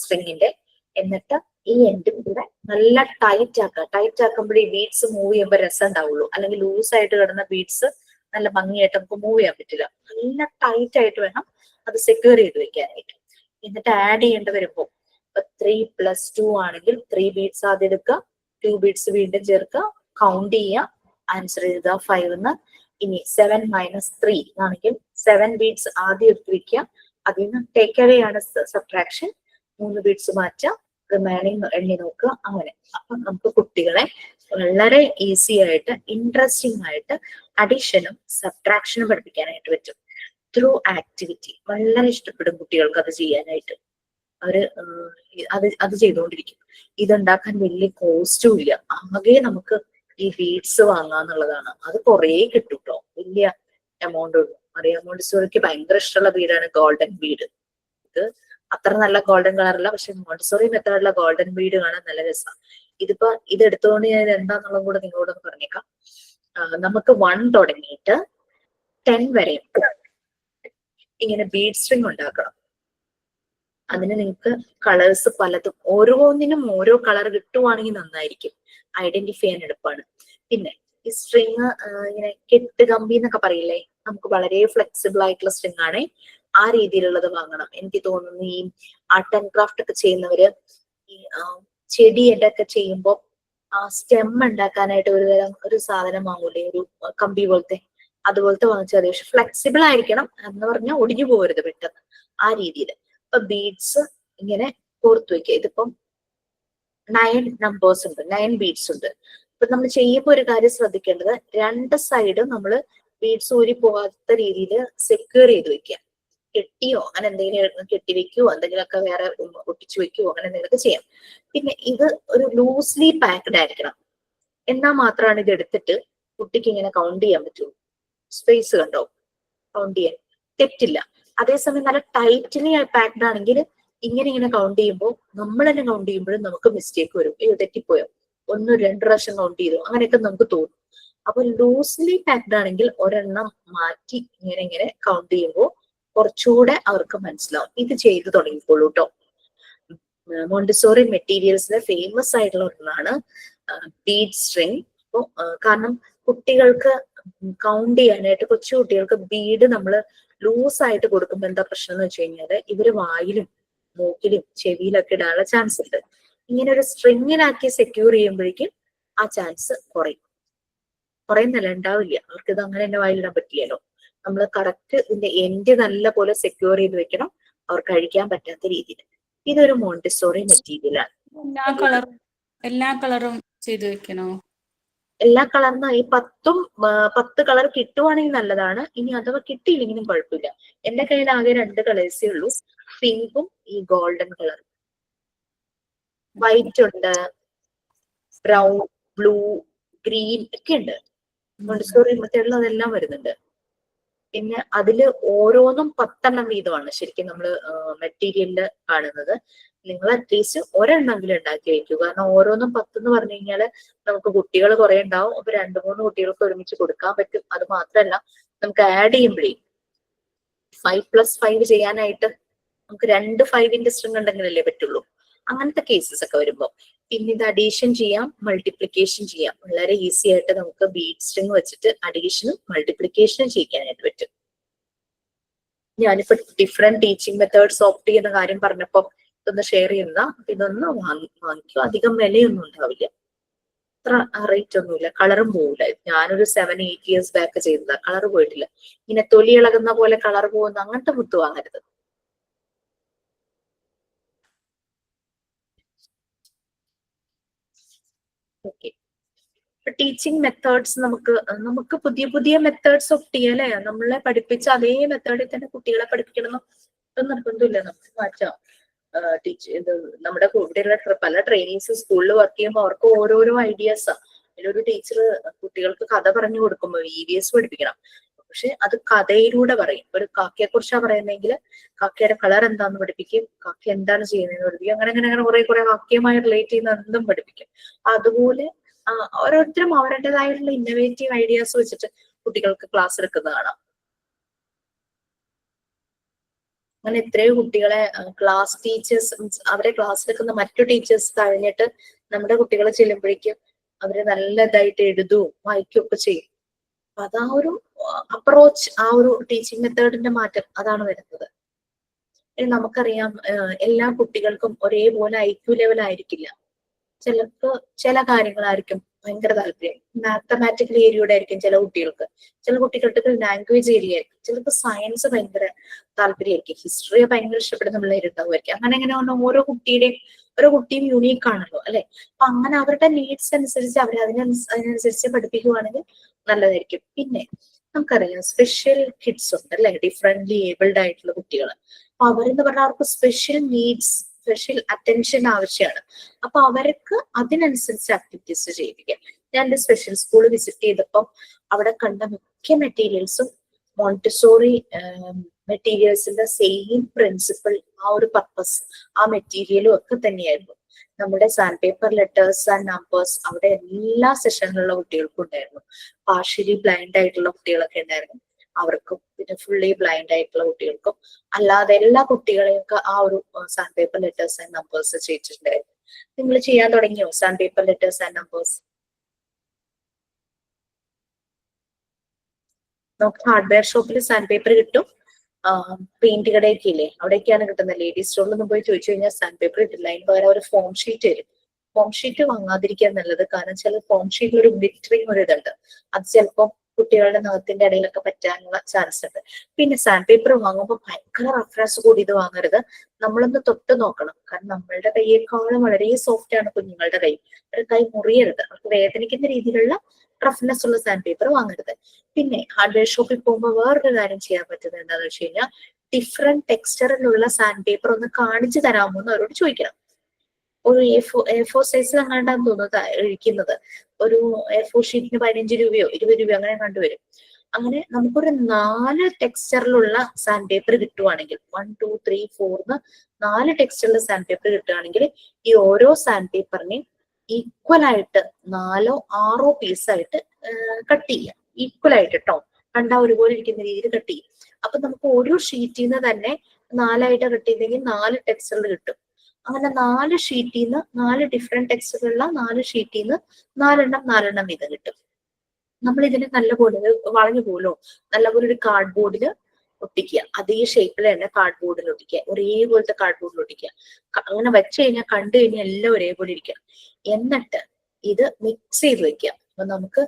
സ്ട്രിങ്ങിന്റെ. എന്നിട്ട് ഈ എൻഡും കൂടെ നല്ല ടൈറ്റ് ആക്കുക. ടൈറ്റ് ആക്കുമ്പോൾ ഈ ബീഡ്സ് മൂവ് ചെയ്യുമ്പോൾ രസം ഉണ്ടാവുള്ളൂ. അല്ലെങ്കിൽ ലൂസ് ആയിട്ട് കിടന്ന ബീഡ്സ് നല്ല ഭംഗിയായിട്ട് നമുക്ക് മൂവ് ചെയ്യാൻ പറ്റില്ല. നല്ല ടൈറ്റ് ആയിട്ട് വേണം അത് സെക്യൂർ ചെയ്ത് വെക്കാനായിട്ട്. എന്നിട്ട് ആഡ് ചെയ്യേണ്ടി വരുമ്പോൾ 3 + 2 ആണെങ്കിൽ 3 ബീഡ്സ് ആദ്യം എടുക്കുക, 2 ബീഡ്സ് വീണ്ടും ചേർക്കുക, കൗണ്ട് ചെയ്യുക, ആൻസർ എഴുതുക 5 എന്ന്. ഇനി 7 - 3 ആണെങ്കിൽ 7 ബീഡ്സ് ആദ്യം എടുത്ത് വെക്കുക, അതിൽ നിന്ന് ടേക്ക് അവേ ആണ് സബ്ട്രാക്ഷൻ, 3 ബീഡ്സ് മാറ്റുക, റിമൈനിങ് എണ്ണി നോക്കുക. അങ്ങനെ അപ്പൊ നമുക്ക് കുട്ടികളെ വളരെ ഈസി ആയിട്ട് ഇൻട്രസ്റ്റിംഗ് ആയിട്ട് അഡീഷനും സബ്ട്രാക്ഷനും പഠിപ്പിക്കാനായിട്ട് പറ്റും. ത്രൂ ആക്ടിവിറ്റി വളരെ ഇഷ്ടപ്പെടും കുട്ടികൾക്ക് അത് ചെയ്യാനായിട്ട്. അവര് അത് ചെയ്തുകൊണ്ടിരിക്കും. ഇതുണ്ടാക്കാൻ വലിയ കോസ്റ്റും ഇല്ല. ആകെ നമുക്ക് ഈ ബീഡ്സ് വാങ്ങാന്നുള്ളതാണ്. അത് കുറേ കിട്ടും കേട്ടോ, വലിയ എമൗണ്ട് ഉള്ളു. അറിയാം, മോണ്ടിസോറിക്ക് ഭയങ്കര ഇഷ്ടമുള്ള ബീഡാണ് ഗോൾഡൻ ബീഡ്. ഇത് അത്ര നല്ല ഗോൾഡൻ കളറില്ല, പക്ഷെ മോണ്ടിസോറി മെത്തേഡിലുള്ള ഗോൾഡൻ ബീഡ് കാണാൻ നല്ല രസമാണ്. ഇതിപ്പോ ഇത് എടുത്തുകൊണ്ട് ഞാൻ എന്താന്നുള്ളതും കൂടെ നിങ്ങളോടൊന്ന് പറഞ്ഞേക്കാം. നമുക്ക് 1 തുടങ്ങിയിട്ട് 10 വരെ ഇങ്ങനെ ബീഡ് സ്ട്രിങ് ഉണ്ടാക്കണം. അതിന് നിങ്ങൾക്ക് കളേഴ്സ് പലതും, ഓരോന്നിനും ഓരോ കളർ കിട്ടുവാണെങ്കിൽ നന്നായിരിക്കും, ഐഡന്റിഫൈ ചെയ്യാൻ എളുപ്പമാണ്. പിന്നെ ഈ സ്ട്രിങ് ഇങ്ങനെ കെട്ട് കമ്പി എന്നൊക്കെ പറയില്ലേ, നമുക്ക് വളരെ ഫ്ലെക്സിബിൾ ആയിട്ടുള്ള സ്ട്രിങ് ആണ്. ആ രീതിയിലുള്ളത് വാങ്ങണം. എനിക്ക് തോന്നുന്നു ഈ ആർട്ട് ആൻഡ് ക്രാഫ്റ്റ് ഒക്കെ ചെയ്യുന്നവര് ഈ ചെടിയുടെ ഒക്കെ ചെയ്യുമ്പോൾ ആ സ്റ്റെം ഉണ്ടാക്കാനായിട്ട് ഒരു സാധനം വാങ്ങൂലേ, ഒരു കമ്പി പോലത്തെ, അതുപോലത്തെ വാങ്ങിച്ചാൽ മതി. പക്ഷെ ഫ്ലെക്സിബിൾ ആയിരിക്കണം എന്ന് പറഞ്ഞാൽ ഒടിഞ്ഞു പോകരുത് പെട്ടെന്ന്, ആ രീതിയിൽ. ഇപ്പൊ ബീഡ്സ് ഇങ്ങനെ കോർത്ത് വെക്കുക. ഇതിപ്പം 9 നമ്പേഴ്സ് ഉണ്ട്, 9 ബീഡ്സ് ഉണ്ട്. ഇപ്പൊ നമ്മൾ ചെയ്യുമ്പോൾ ഒരു കാര്യം ശ്രദ്ധിക്കേണ്ടത്, 2 സൈഡും നമ്മൾ ബീഡ്സ് ഊരി പോകാത്ത രീതിയിൽ സെക്യൂർ ചെയ്ത് വെക്കുക. കെട്ടിയോ അങ്ങനെ എന്തെങ്കിലും കെട്ടി വെക്കുവോ, എന്തെങ്കിലുമൊക്കെ വേറെ ഒട്ടിച്ചു വെക്കുവോ, അങ്ങനെ എന്തെങ്കിലുമൊക്കെ ചെയ്യാം. പിന്നെ ഇത് ഒരു ലൂസ്ലി പാക്ഡ് ആയിരിക്കണം, എന്നാൽ മാത്രമാണ് ഇത് എടുത്തിട്ട് കുട്ടിക്ക് ഇങ്ങനെ കൗണ്ട് ചെയ്യാൻ പറ്റുള്ളൂ. സ്പേസ് കണ്ടോ, കൗണ്ട് ചെയ്യാൻ തെറ്റില്ല. അതേസമയം നല്ല ടൈറ്റ്ലി പാക്ഡ് ആണെങ്കിൽ ഇങ്ങനെ കൗണ്ട് ചെയ്യുമ്പോൾ നമ്മൾ തന്നെ കൗണ്ട് ചെയ്യുമ്പോഴും നമുക്ക് മിസ്റ്റേക്ക് വരും. തെറ്റിപ്പോയോ, 1 2 പ്രാവശ്യം കൗണ്ട് ചെയ്തു, അങ്ങനെയൊക്കെ നമുക്ക് തോന്നും. അപ്പൊ ലൂസ്ലി പാക്ഡ് ആണെങ്കിൽ ഒരെണ്ണം മാറ്റി ഇങ്ങനെ കൗണ്ട് ചെയ്യുമ്പോൾ കുറച്ചുകൂടെ അവർക്ക് മനസ്സിലാവും. ഇത് ചെയ്ത് തുടങ്ങിക്കോളൂ കേട്ടോ. മോണ്ടിസോറി മെറ്റീരിയൽസിലെ ഫേമസ് ആയിട്ടുള്ള ഒന്നാണ് ബീഡ് സ്ട്രിങ്. അപ്പോൾ കാരണം കുട്ടികൾക്ക് കൗണ്ട് ചെയ്യാനായിട്ട്, കൊച്ചു കുട്ടികൾക്ക് ബീഡ് നമ്മൾ ലൂസ് ആയിട്ട് കൊടുക്കുമ്പോൾ എന്താ പ്രശ്നം എന്ന് വെച്ച് കഴിഞ്ഞാല് ഇവര് വായിലും മൂക്കിലും ചെവിയിലൊക്കെ ഇടാനുള്ള ചാൻസ് ഉണ്ട്. ഇങ്ങനെ ഒരു സ്ട്രിങ്ങിലാക്കി സെക്യൂർ ചെയ്യുമ്പോഴേക്കും ആ ചാൻസ് കുറയുന്നല്ല, ഉണ്ടാവില്ല. അവർക്ക് ഇത് അങ്ങനെ തന്നെ വായിലിടാൻ പറ്റില്ലല്ലോ. നമ്മൾ കറക്റ്റ് ഇതിന്റെ എൻഡ് നല്ല പോലെ സെക്യൂർ ചെയ്ത് വെക്കണം, അവർക്ക് കഴിക്കാൻ പറ്റാത്ത രീതിയിൽ. ഇതൊരു മോണ്ടിസോറി മെറ്റീരിയലാണ്. എല്ലാ കളറും ചെയ്തു വെക്കണോ? എല്ലാ കളറിനും ഈ 10 കളർ കിട്ടുവാണെങ്കിൽ നല്ലതാണ്. ഇനി അഥവാ കിട്ടിയില്ലെങ്കിലും കുഴപ്പമില്ല. എന്റെ കയ്യിൽ ആകെ 2 കളേഴ്സേ ഉള്ളൂ, പിങ്കും ഈ ഗോൾഡൻ കളറും. വൈറ്റ് ഉണ്ട്, ബ്രൗൺ, ബ്ലൂ, ഗ്രീൻ ഒക്കെ ഉണ്ട്. മോണ്ടിസോറി മെത്തേഡിൽ അതെല്ലാം വരുന്നുണ്ട്. പിന്നെ അതില് ഓരോന്നും 10 വീതമാണ് ശരിക്കും നമ്മൾ മെറ്റീരിയലില് കാണുന്നത്. നിങ്ങൾ അറ്റ്ലീസ്റ്റ് ഒരെണ്ണമെങ്കിലും ഉണ്ടാക്കി വെക്കുക. കാരണം ഓരോന്നും 10 എന്ന് പറഞ്ഞു കഴിഞ്ഞാല് നമുക്ക് കുട്ടികൾ കുറെ ഉണ്ടാവും. അപ്പൊ 2-3 കുട്ടികൾക്ക് ഒരുമിച്ച് കൊടുക്കാൻ പറ്റും. അത് മാത്രമല്ല, നമുക്ക് ആഡ് ചെയ്യുമ്പോഴേ 5+5 ചെയ്യാനായിട്ട് നമുക്ക് 2 5-ന്റെ സ്ട്രിങ് ഉണ്ടെങ്കിലല്ലേ പറ്റുള്ളൂ. അങ്ങനത്തെ കേസസ് ഒക്കെ വരുമ്പോൾ പിന്നെ ഇത് അഡീഷൻ ചെയ്യാം, മൾട്ടിപ്ലിക്കേഷൻ ചെയ്യാം. വളരെ ഈസി ആയിട്ട് നമുക്ക് ബീഡ് സ്ട്രിങ് വെച്ചിട്ട് അഡീഷനും മൾട്ടിപ്ലിക്കേഷനും ചെയ്യാനായിട്ട് പറ്റും. ഞാനിപ്പോ ഡിഫറെന്റ് ടീച്ചിങ് മെത്തേഡ്സ് ഓപ്റ്റ് ചെയ്യുന്ന കാര്യം പറഞ്ഞപ്പോ ഇതൊന്ന് ഷെയർ ചെയ്യുന്ന, ഇതൊന്ന് വാങ്ങിക്കോ. അധികം വിലയൊന്നും ഉണ്ടാവില്ല, അത്ര റേറ്റ് ഒന്നുമില്ല, കളറും പോവില്ല. ഞാനൊരു 7-8 ഇയേഴ്സ് ബാക്ക് ചെയ്തതാ, കളർ പോയിട്ടില്ല. ഇങ്ങനെ തൊലി ഇളകുന്ന പോലെ കളർ പോകുന്ന അങ്ങനത്തെ മുത്ത് വാങ്ങരുത്. ഓക്കെ. ടീച്ചിങ് മെത്തേഡ്സ് നമുക്ക് പുതിയ പുതിയ മെത്തേഡ്സ് ഓഫ് അല്ലെ, നമ്മളെ പഠിപ്പിച്ച അതേ മെത്തേഡിൽ തന്നെ കുട്ടികളെ പഠിപ്പിക്കണം എന്ന് നിർബന്ധമില്ല, നമുക്ക് മാറ്റാം. ഇത് നമ്മുടെ കുട്ടികളുടെ പല ട്രെയിനിങ്സ് സ്കൂളിൽ വർക്ക് ചെയ്യുമ്പോൾ അവർക്ക് ഓരോരോ ഐഡിയാസാ. അതിലൊരു ടീച്ചർ കുട്ടികൾക്ക് കഥ പറഞ്ഞു കൊടുക്കുമ്പോൾ EVS പഠിപ്പിക്കണം, പക്ഷെ അത് കഥയിലൂടെ പറയും. ഒരു കാക്കയെ കുറിച്ചാ പറയുന്നെങ്കിൽ കാക്കയുടെ കളർ എന്താന്ന് പഠിപ്പിക്കും, കാക്ക എന്താണ് ചെയ്യുന്നതെന്ന് പഠിപ്പിക്കും. അങ്ങനെ അങ്ങനെ അങ്ങനെ കുറെ കാക്കയുമായി റിലേറ്റ് ചെയ്യുന്ന എന്തും പഠിപ്പിക്കും. അതുപോലെ ഓരോരുത്തരും അവരുടേതായിട്ടുള്ള ഇന്നോവേറ്റീവ് ഐഡിയാസ് വെച്ചിട്ട് കുട്ടികൾക്ക് ക്ലാസ് എടുക്കുന്നത് കാണാം. അങ്ങനെ എത്രയോ കുട്ടികളെ ക്ലാസ് ടീച്ചേഴ്സ്, അവരെ ക്ലാസ് എടുക്കുന്ന മറ്റു ടീച്ചേഴ്സ് കഴിഞ്ഞിട്ട് നമ്മുടെ കുട്ടികളെ ചെല്ലുമ്പോഴേക്കും അവര് നല്ല ഇതായിട്ട് എഴുതുകയും വായിക്കുകയും ഒക്കെ ചെയ്യും. അപ്പൊ അതാ ഒരു അപ്രോച്ച്, ആ ഒരു ടീച്ചിങ് മെത്തേഡിന്റെ മാറ്റം അതാണ് വരുന്നത്. നമുക്കറിയാം എല്ലാ കുട്ടികൾക്കും ഒരേപോലെ IQ ലെവൽ ആയിരിക്കില്ല. ചിലർക്ക് ചില കാര്യങ്ങളായിരിക്കും ഭയങ്കര താല്പര്യം. മാത്തമാറ്റിക്കൽ ഏരിയയുടെ ആയിരിക്കും ചില കുട്ടികൾക്ക്, ചില കുട്ടികൾക്ക് ലാംഗ്വേജ് ഏരിയ ആയിരിക്കും, ചിലർക്ക് സയൻസ് ഭയങ്കര താല്പര്യമായിരിക്കും, ഹിസ്റ്ററിയെ ഭയങ്കര ഇഷ്ടപ്പെടുന്ന പിള്ളേരുണ്ടാവുമായിരിക്കും. അങ്ങനെ അങ്ങനെ ഓരോ കുട്ടിയും യൂണീക്ക് ആണല്ലോ അല്ലെ. അപ്പൊ അങ്ങനെ അവരുടെ നീഡ്സ് അനുസരിച്ച് അവരെ അതിനനുസരിച്ച് പഠിപ്പിക്കുകയാണെങ്കിൽ നല്ലതായിരിക്കും. പിന്നെ നമുക്കറിയാം സ്പെഷ്യൽ കിഡ്സ് ഉണ്ട് അല്ലെ, ഡിഫറെന്റ്ലി ഏബിൾഡ് ആയിട്ടുള്ള കുട്ടികൾ. അപ്പൊ അവരെന്ന് പറഞ്ഞാൽ അവർക്ക് സ്പെഷ്യൽ നീഡ്സ്, സ്പെഷ്യൽ അറ്റൻഷൻ ആവശ്യമാണ്. അപ്പൊ അവർക്ക് അതിനനുസരിച്ച് ആക്ടിവിറ്റീസ് ചെയ്യിപ്പിക്കാം. ഞാൻ എന്റെ സ്പെഷ്യൽ സ്കൂൾ വിസിറ്റ് ചെയ്തപ്പോൾ അവിടെ കണ്ട മിക്ക മെറ്റീരിയൽസും മോണ്ടിസോറി മെറ്റീരിയൽസിന്റെ സെയിം പ്രിൻസിപ്പിൾ, ആ ഒരു പർപ്പസ്, ആ മെറ്റീരിയലും ഒക്കെ തന്നെയായിരുന്നു. നമ്മുടെ sand paper letters and numbers അവിടെ എല്ലാ സെഷനിലുള്ള കുട്ടികൾക്കും ഉണ്ടായിരുന്നു. പാർഷ്യലി ബ്ലൈൻഡ് ആയിട്ടുള്ള കുട്ടികളൊക്കെ ഉണ്ടായിരുന്നു, അവർക്കും പിന്നെ ഫുള്ളി ബ്ലൈൻഡ് ആയിട്ടുള്ള കുട്ടികൾക്കും അല്ലാതെ എല്ലാ കുട്ടികളെയൊക്കെ ആ ഒരു sand paper letters and numbers ചെയ്തിട്ടുണ്ടായിരുന്നു. നിങ്ങൾ ചെയ്യാൻ തുടങ്ങിയോ sand paper letters and numbers? നമുക്ക് ഹാർഡ്വെയർ ഷോപ്പിൽ സാൻഡ് പേപ്പർ കിട്ടും, പെയിന്റ് കടയൊക്കെ ഇല്ലേ അവിടെയൊക്കെയാണ് കിട്ടുന്നത്. ലേഡീസ് സ്റ്റോറിലൊന്നും പോയി ചോദിച്ചു കഴിഞ്ഞാൽ സാൻഡ് പേപ്പർ കിട്ടില്ല. അതിന് പകരം ഒരു ഫോം ഷീറ്റ് തരും. ഫോം ഷീറ്റ് വാങ്ങാതിരിക്കാൻ നല്ലത്, കാരണം ചില ഫോം ഷീറ്റിൽ ഒരു ഗ്ലിറ്ററിങ് ഒരു ഇതുണ്ട്, അത് ചിലപ്പോൾ കുട്ടികളുടെ നഖത്തിന്റെ ഇടയിലൊക്കെ പറ്റാനുള്ള ചാൻസ് ഉണ്ട്. പിന്നെ സാൻഡ് പേപ്പർ വാങ്ങുമ്പോൾ ഭയങ്കര റഫ്നെസ് കൂടി ഇത് വാങ്ങരുത്, നമ്മളൊന്ന് തൊട്ട് നോക്കണം. കാരണം നമ്മളുടെ കൈയേക്കാളും വളരെ സോഫ്റ്റ് ആണ് കുഞ്ഞുങ്ങളുടെ കൈ. ഒരു കൈ മുറിയരുത്, അവർക്ക് വേദനിക്കുന്ന രീതിയിലുള്ള റഫ്നെസ് ഉള്ള സാൻഡ് പേപ്പർ വാങ്ങരുത്. പിന്നെ ഹാർഡ്വെയർ ഷോപ്പിൽ പോകുമ്പോൾ വേറൊരു കാര്യം ചെയ്യാൻ പറ്റുന്നത് എന്താണെന്ന് വെച്ച് കഴിഞ്ഞാൽ ഡിഫറെന്റ് ടെക്സ്ചറിലുള്ള സാൻഡ് പേപ്പർ ഒന്ന് കാണിച്ചു തരാമോ എന്ന് അവരോട് ചോദിക്കണം. ഒരു A4 സൈസ് അങ്ങാണ്ടാന്ന് തോന്നുന്നത് കഴിക്കുന്നത്, ഒരു A4 ഷീറ്റിന് 15 രൂപയോ 20 രൂപയോ അങ്ങനെ കണ്ടുവരും. അങ്ങനെ നമുക്കൊരു 4 ടെക്സ്ചറിലുള്ള സാൻഡ് പേപ്പർ കിട്ടുവാണെങ്കിൽ 1 2 3 4 4 ടെക്സ്ചറിലുള്ള സാൻഡ് പേപ്പർ കിട്ടുകയാണെങ്കിൽ ഈ ഓരോ സാൻഡ് പേപ്പറിനെയും ഈക്വൽ ആയിട്ട് 4 6 പീസായിട്ട് കട്ട് ചെയ്യാം. ഈക്വൽ ആയിട്ട് കേട്ടോ, കണ്ടാ ഒരുപോലെ ഇരിക്കുന്ന രീതിയിൽ കട്ട് ചെയ്യും. അപ്പൊ നമുക്ക് ഒരു ഷീറ്റിൽ നിന്ന് തന്നെ 4 കട്ട് ചെയ്തെങ്കിൽ 4 ടെക്സ്ചറിൽ കിട്ടും. അങ്ങനെ 4 ഷീറ്റിൽ നിന്ന് 4 ഡിഫറെന്റ് ടെക്സ്ചറിലുള്ള 4 ഷീറ്റിൽ നിന്ന് 4 വീതം കിട്ടും. നമ്മൾ ഇതിന് നല്ലപോലെ വളഞ്ഞു പോലോ നല്ലപോലെ ഒരു കാർഡ് ബോർഡിൽ ഒട്ടിക്കുക, അതേ ഷേപ്പിൽ തന്നെ കാർഡ് ബോർഡിൽ ഒട്ടിക്കുക, ഒരേപോലത്തെ കാർഡ് ബോർഡിൽ ഒട്ടിക്കുക. അങ്ങനെ വെച്ച് കഴിഞ്ഞാൽ കണ്ടു കഴിഞ്ഞാൽ എല്ലാം ഒരേപോലെ ഇരിക്കുക. എന്നിട്ട് ഇത് മിക്സ് ചെയ്ത് വെക്കുക. അപ്പൊ നമുക്ക്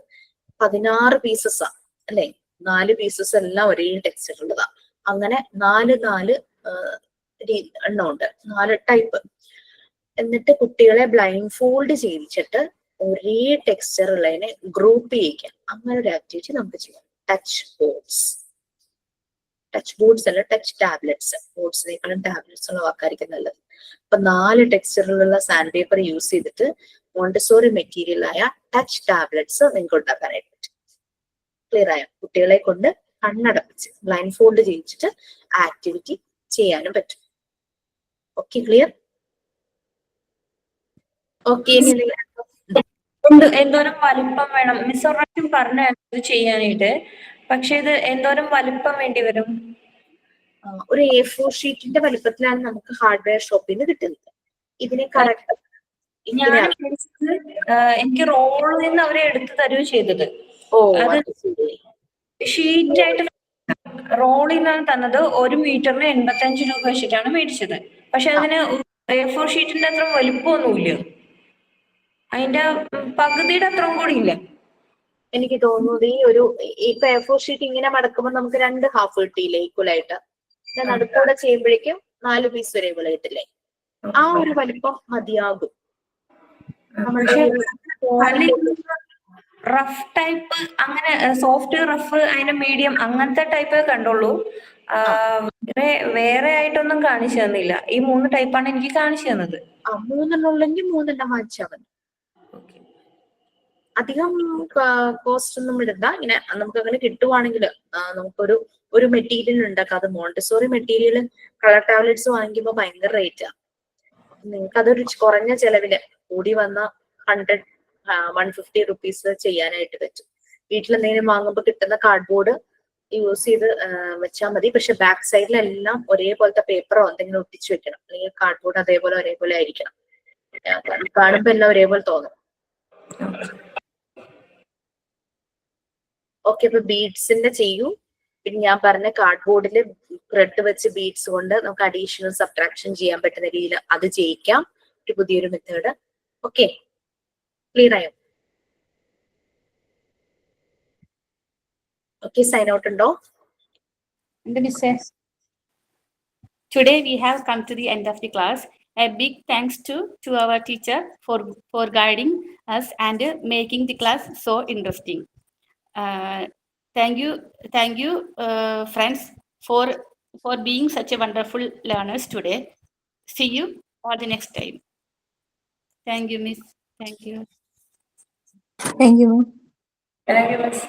16 പീസസാ അല്ലെ, 4 പീസസ് എല്ലാം ഒരേ ടെക്സ്ചറിലുള്ളതാ. അങ്ങനെ 4 എണ്ണം ഉണ്ട്, 4 ടൈപ്പ്. എന്നിട്ട് കുട്ടികളെ ബ്ലൈൻഡ് ഫോൾഡ് ചെയ്യിച്ചിട്ട് ഒരേ ടെക്സ്ചർ ഉള്ളതിനെ ഗ്രൂപ്പ് ചെയ്യിക്കാം. അങ്ങനെ ഒരു ആക്ടിവിറ്റി നമുക്ക് ചെയ്യാം. ടച്ച് ബോർഡ്സ് അല്ല, ടച്ച് ടാബ്ലറ്റ്സ്. ബോർഡ്സിനേക്കാളും ടാബ്ലറ്റ്സ് ഉള്ള വാക്കായിരിക്കും നല്ലത്. അപ്പൊ 4 ടെക്സ്ചറിലുള്ള സാൻഡ് പേപ്പർ യൂസ് ചെയ്തിട്ട് മോണ്ടിസോറി മെറ്റീരിയൽ ആയ ടച്ച് ടാബ്ലറ്റ്സ് നിങ്ങൾക്ക് ഉണ്ടാക്കാനായിട്ട് പറ്റും. ക്ലിയർ ആയോ? കുട്ടികളെ കൊണ്ട് കണ്ണടപ്പിച്ച് ബ്ലൈൻഡ് ഫോൾഡ് ചെയ്യിച്ചിട്ട് ആക്ടിവിറ്റി ചെയ്യാനും പറ്റും. Okay, clear? ഓക്കെ, എന്തോരം വലിപ്പം വേണം? മിസ് ഒരാളും പറഞ്ഞു ഇത് ചെയ്യാനായിട്ട്, പക്ഷെ ഇത് എന്തോരം വലിപ്പം വേണ്ടി വരും? ഒരു A4 ഷീറ്റിന്റെ വലിപ്പത്തിലാണ് നമുക്ക് ഹാർഡ്വെയർ ഷോപ്പിൽ നിന്ന് കിട്ടുന്നത്. ഇതിനെ കറക്റ്റ് എനിക്ക് റോളിൽ നിന്ന് അവരെ എടുത്തു തരുകയും ചെയ്തത്. അത് ഷീറ്റായിട്ട് റോളിൽ നിന്നാണ് തന്നത്. 1 മീറ്ററിന് 85 രൂപ വെച്ചിട്ടാണ് മേടിച്ചത്. പക്ഷെ അതിന് A4 ഷീറ്റിന്റെ അത്ര വലിപ്പമൊന്നുമില്ല, അതിന്റെ പകുതിയുടെ അത്രയും കൂടി ഇല്ല. എനിക്ക് തോന്നുന്നത് ഈ ഒരു ഇപ്പൊ A4 ഷീറ്റ് ഇങ്ങനെ മടക്കുമ്പോൾ നമുക്ക് 2 ഹാഫ് കിട്ടിയില്ലേ ഈക്വൽ ആയിട്ട്. നടുക്കൂടെ ചെയ്യുമ്പോഴേക്കും 4 പീസ് ഒരേപോലെ കിട്ടില്ലേ? ആ ഒരു വലിപ്പം മതിയാകും. നമ്മുടെ റഫ് ടൈപ്പ് അങ്ങനെ സോഫ്റ്റ് റഫ് അതിന്റെ മീഡിയം അങ്ങനത്തെ ടൈപ്പ് കണ്ടുള്ളൂ. വേറെ ആയിട്ടൊന്നും കാണിച്ചു തന്നില്ല. ഈ 3 ടൈപ്പാണ് എനിക്ക് കാണിച്ചു തന്നത്. 3 ഉള്ളെങ്കിൽ 3 വാങ്ങിച്ചാൽ മതി. അധികം കോസ്റ്റ് ഒന്നും ഇടണ്ട. ഇങ്ങനെ നമുക്ക് അങ്ങനെ കിട്ടുവാണെങ്കിൽ നമുക്കൊരു മെറ്റീരിയൽ ഉണ്ടാക്കാം. അത് മോണ്ടിസോറി മെറ്റീരിയൽ കളർ ടാബ്ലറ്റ്സ് വാങ്ങിക്കുമ്പോൾ ഭയങ്കര റേറ്റാ. നിങ്ങൾക്ക് അതൊരു കുറഞ്ഞ ചെലവില് കൂടി വന്ന 150 റുപ്പീസ് ചെയ്യാനായിട്ട് പറ്റും. വീട്ടിൽ എന്തെങ്കിലും വാങ്ങുമ്പോൾ കിട്ടുന്ന കാർഡ്ബോർഡ് യൂസ് ചെയ്ത് വെച്ചാൽ മതി. പക്ഷെ ബാക്ക് സൈഡിലെല്ലാം ഒരേപോലത്തെ പേപ്പറോ എന്തെങ്കിലും ഒട്ടിച്ചു വെക്കണം. അല്ലെങ്കിൽ കാർഡ്ബോർഡ് ഒരേപോലെ ആയിരിക്കണം. കാണുമ്പോ എല്ലാം ഒരേപോലെ തോന്നും. ഓക്കെ, അപ്പൊ ബീഡ്സിന്റെ ചെയ്യൂ. പിന്നെ ഞാൻ പറഞ്ഞ കാർഡ്ബോർഡിൽ ത്രെഡ് വെച്ച് ബീഡ്സ് കൊണ്ട് നമുക്ക് അഡീഷണൽ സബ്ട്രാക്ഷൻ ചെയ്യാൻ പറ്റുന്ന രീതിയിൽ അത് ചെയ്യിക്കാം. ഒരു പുതിയൊരു മെത്തേഡ്. ഓക്കെ, ക്ലിയർ ആയോ? ഓക്കെ, സൈൻ ഔട്ട് ഉണ്ടോ? Today we have come to the end of the class. A big thanks to our teacher for guiding us and making the class so interesting. Thank you, friends, for being such a wonderful learners today. See you all the next time. Thank you, Miss. Thank you. Thank you. Thank you, Miss.